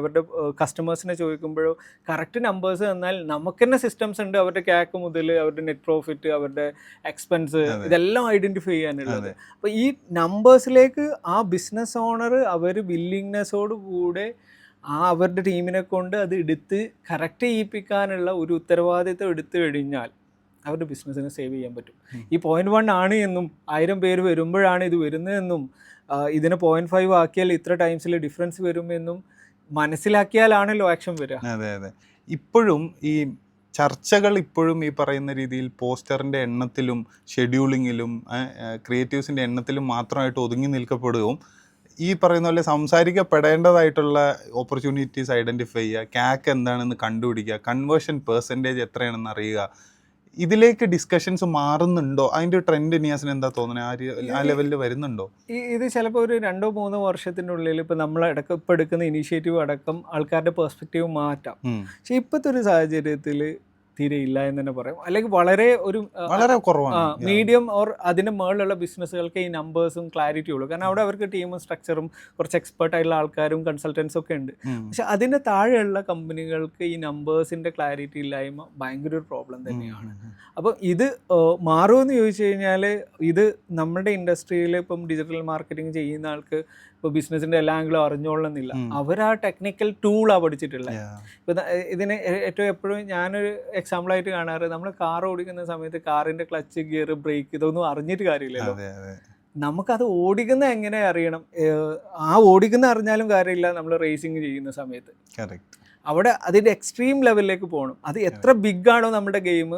Speaker 2: അവരുടെ കസ്റ്റമേഴ്സിനെ ചോദിക്കുമ്പോഴോ കറക്റ്റ് നമ്പേഴ്സ് തന്നാൽ നമുക്ക് തന്നെ സിസ്റ്റംസ് ഉണ്ട്, അവരുടെ ക്യാക്ക് മുതൽ അവരുടെ നെറ്റ് പ്രോഫിറ്റ്, അവരുടെ എക്സ്പെൻസ്, ഇതെല്ലാം ഐഡന്റിഫൈ ചെയ്യാനുള്ളത്. അപ്പോൾ ഈ നമ്പേഴ്സിലേക്ക് ആ ബിസിനസ് ഓണർ അവർ വില്ലിങ്നെസ്സോട് കൂടെ അവരുടെ ടീമിനെ കൊണ്ട് അത് എടുത്ത് കറക്റ്റ് ചെയ്യിപ്പിക്കാനുള്ള ഒരു ഉത്തരവാദിത്വം എടുത്തു കഴിഞ്ഞാൽ അവരുടെ ബിസിനസ്സിനെ സേവ് ചെയ്യാൻ പറ്റും. ഈ 0.1 ആണ് എന്നും 1000 പേര് വരുമ്പോഴാണ് ഇത് വരുന്നതെന്നും ഇതിനെ 0.5 ആക്കിയാൽ ഇത്ര ടൈംസിൽ ഡിഫറൻസ് വരുമെന്നും മനസ്സിലാക്കിയാലാണല്ലോ ആക്ഷൻ വരിക.
Speaker 1: അതെ അതെ. ഇപ്പോഴും ഈ ചർച്ചകൾ ഇപ്പോഴും ഈ പറയുന്ന രീതിയിൽ പോസ്റ്ററിൻ്റെ എണ്ണത്തിലും ഷെഡ്യൂളിങ്ങിലും ക്രിയേറ്റീവ്സിൻ്റെ എണ്ണത്തിലും മാത്രമായിട്ട് ഒതുങ്ങി നിൽക്കപ്പെടുകയും ഈ പറയുന്ന പോലെ സംസാരിക്കപ്പെടേണ്ടതായിട്ടുള്ള ഓപ്പർച്യൂണിറ്റീസ് ഐഡൻറ്റിഫൈ ചെയ്യുക, ക്യാക്ക് എന്താണെന്ന് കണ്ടുപിടിക്കുക, കൺവേർഷൻ പെർസെൻറ്റേജ് എത്രയാണെന്ന് അറിയുക, ഇതിലേക്ക് ഡിസ്കഷൻസ് മാറുന്നുണ്ടോ? അതിൻ്റെ ട്രെൻഡ് നിയാസിന് എന്താ തോന്നുന്നത്? ആ ലെവലിൽ വരുന്നുണ്ടോ?
Speaker 2: ഇത് ചിലപ്പോൾ ഒരു 2-3 വർഷത്തിനുള്ളിൽ ഇപ്പോൾ നമ്മൾ ഇപ്പോൾ എടുക്കുന്ന ഇനീഷ്യേറ്റീവ് അടക്കം ആൾക്കാരുടെ പെർസ്പെക്റ്റീവ് മാറ്റാം. പക്ഷെ ഇപ്പോഴത്തെ ഒരു സാഹചര്യത്തിൽ തീരെ ഇല്ല എന്ന് തന്നെ പറയാം. അല്ലെങ്കിൽ വളരെ
Speaker 1: കുറവാണ്.
Speaker 2: മീഡിയം ഓർ അതിൻ്റെ മുകളിലുള്ള ബിസിനസ്സുകൾക്ക് ഈ നമ്പേഴ്സും ക്ലാരിറ്റി ഉള്ളൂ. കാരണം അവിടെ അവർക്ക് ടീമും സ്ട്രക്ചറും കുറച്ച് എക്സ്പെർട്ടായിട്ടുള്ള ആൾക്കാരും കൺസൾട്ടൻസും ഒക്കെ ഉണ്ട്. പക്ഷെ അതിൻ്റെ താഴെയുള്ള കമ്പനികൾക്ക് ഈ നമ്പേഴ്സിൻ്റെ ക്ലാരിറ്റി ഇല്ലായ്മ ഭയങ്കര ഒരു പ്രോബ്ലം തന്നെയാണ്. അപ്പം ഇത് മാറുമെന്ന് ചോദിച്ചു കഴിഞ്ഞാൽ ഇത് നമ്മുടെ ഇൻഡസ്ട്രിയിൽ ഇപ്പം ഡിജിറ്റൽ മാർക്കറ്റിംഗ് ചെയ്യുന്ന ആൾക്ക് ഇപ്പോൾ ബിസിനസ്സിൻ്റെ എല്ലാ ആംഗിളും അറിഞ്ഞോളണമെന്നില്ല. അവർ ആ ടെക്നിക്കൽ ടൂളാണ് പഠിച്ചിട്ടുള്ളത്. ഇപ്പം ഇതിന് ഏറ്റവും എപ്പോഴും ഞാനൊരു എക്സാമ്പിളായിട്ട് കാണാറ്, നമ്മൾ കാർ ഓടിക്കുന്ന സമയത്ത് കാറിൻ്റെ ക്ലച്ച്, ഗിയർ, ബ്രേക്ക് ഇതൊന്നും അറിഞ്ഞിട്ട് കാര്യമില്ലല്ലോ. നമുക്കത് ഓടിക്കുന്ന എങ്ങനെ അറിയണം. ആ ഓടിക്കുന്ന അറിഞ്ഞാലും കാര്യമില്ല നമ്മൾ റേസിങ് ചെയ്യുന്ന സമയത്ത്. അവിടെ അതിൻ്റെ എക്സ്ട്രീം ലെവലിലേക്ക് പോകണം. അത് എത്ര ബിഗ് ആണോ നമ്മുടെ ഗെയിം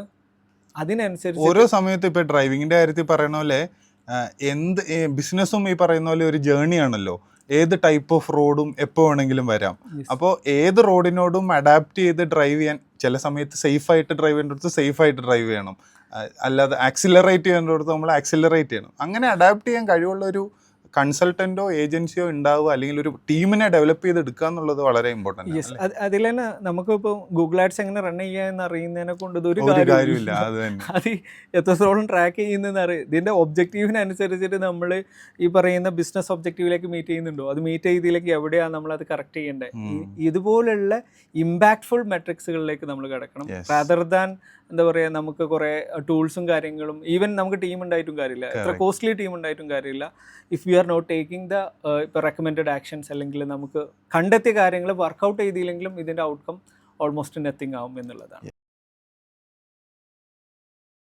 Speaker 2: അതിനനുസരിച്ച്
Speaker 1: ഓരോ സമയത്ത് ഇപ്പോൾ ഡ്രൈവിങ്ങിൻ്റെ കാര്യത്തിൽ പറയണ പോലെ എന്ത് ബിസിനസ്സും ഈ പറയുന്ന പോലെ ഒരു ജേർണി ആണല്ലോ. ഏത് ടൈപ്പ് ഓഫ് റോഡും എപ്പോൾ വേണമെങ്കിലും വരാം. അപ്പോൾ ഏത് റോഡിനോടും അഡാപ്റ്റ് ചെയ്ത് ഡ്രൈവ് ചെയ്യാൻ ചില സമയത്ത് സേഫായിട്ട് ഡ്രൈവ് ചെയ്യേണ്ടടുത്ത് സേഫായിട്ട് ഡ്രൈവ് ചെയ്യണം, അല്ലാതെ ആക്സിലറേറ്റ് ചെയ്യേണ്ടടുത്ത് നമ്മൾ ആക്സിലറേറ്റ് ചെയ്യണം. അങ്ങനെ അഡാപ്റ്റ് ചെയ്യാൻ കഴിവുള്ള ഒരു കൺസൾട്ടൻറ്റോ ഏജൻസിയോ ഉണ്ടാവുക, അല്ലെങ്കിൽ ഒരു ടീമിനെ ഡെവലപ്പ് ചെയ്തെടുക്കുക എന്നുള്ളത് വളരെ ഇമ്പോർട്ടൻ്റ്.
Speaker 2: അതിൽ തന്നെ നമുക്കിപ്പോൾ ഗൂഗിൾ ആഡ്സ് എങ്ങനെ റൺ ചെയ്യുക എന്ന് അറിയുന്നതിനെ കൊണ്ട് ഇതൊരു
Speaker 1: കാര്യമില്ല.
Speaker 2: അത് എത്രത്തോളം ട്രാക്ക് ചെയ്യുന്നതെന്ന് അറിയാം. ഇതിൻ്റെ ഒബ്ജക്റ്റീവിനനുസരിച്ചിട്ട് നമ്മൾ ഈ പറയുന്ന ബിസിനസ് ഒബ്ജക്റ്റീവിലേക്ക് മീറ്റ് ചെയ്യുന്നുണ്ടോ, അത് മീറ്റ് ചെയ്തതിലേക്ക് എവിടെയാണ് നമ്മളത് കറക്റ്റ് ചെയ്യേണ്ടത്. ഇതുപോലുള്ള ഇമ്പാക്ട്ഫുൾ മെട്രിക്സുകളിലേക്ക് നമ്മൾ കിടക്കണം. റാദർ ദാൻ എന്താ പറയുക, നമുക്ക് കുറേ ടൂൾസും കാര്യങ്ങളും, ഈവൻ നമുക്ക് ടീം ഉണ്ടായിട്ടും കാര്യമില്ല, എത്ര കോസ്റ്റ്ലി ടീം ഉണ്ടായിട്ടും കാര്യമില്ല. If you are not taking the ഇപ്പോൾ റെക്കമെൻഡഡ് ആക്ഷൻസ്, അല്ലെങ്കിൽ നമുക്ക് കണ്ടെത്തിയ കാര്യങ്ങൾ വർക്കൗട്ട് ചെയ്തില്ലെങ്കിലും ഇതിൻ്റെ ഔട്ട്കം ഓൾമോസ്റ്റ് നത്തിങ് ആവും എന്നുള്ളതാണ്.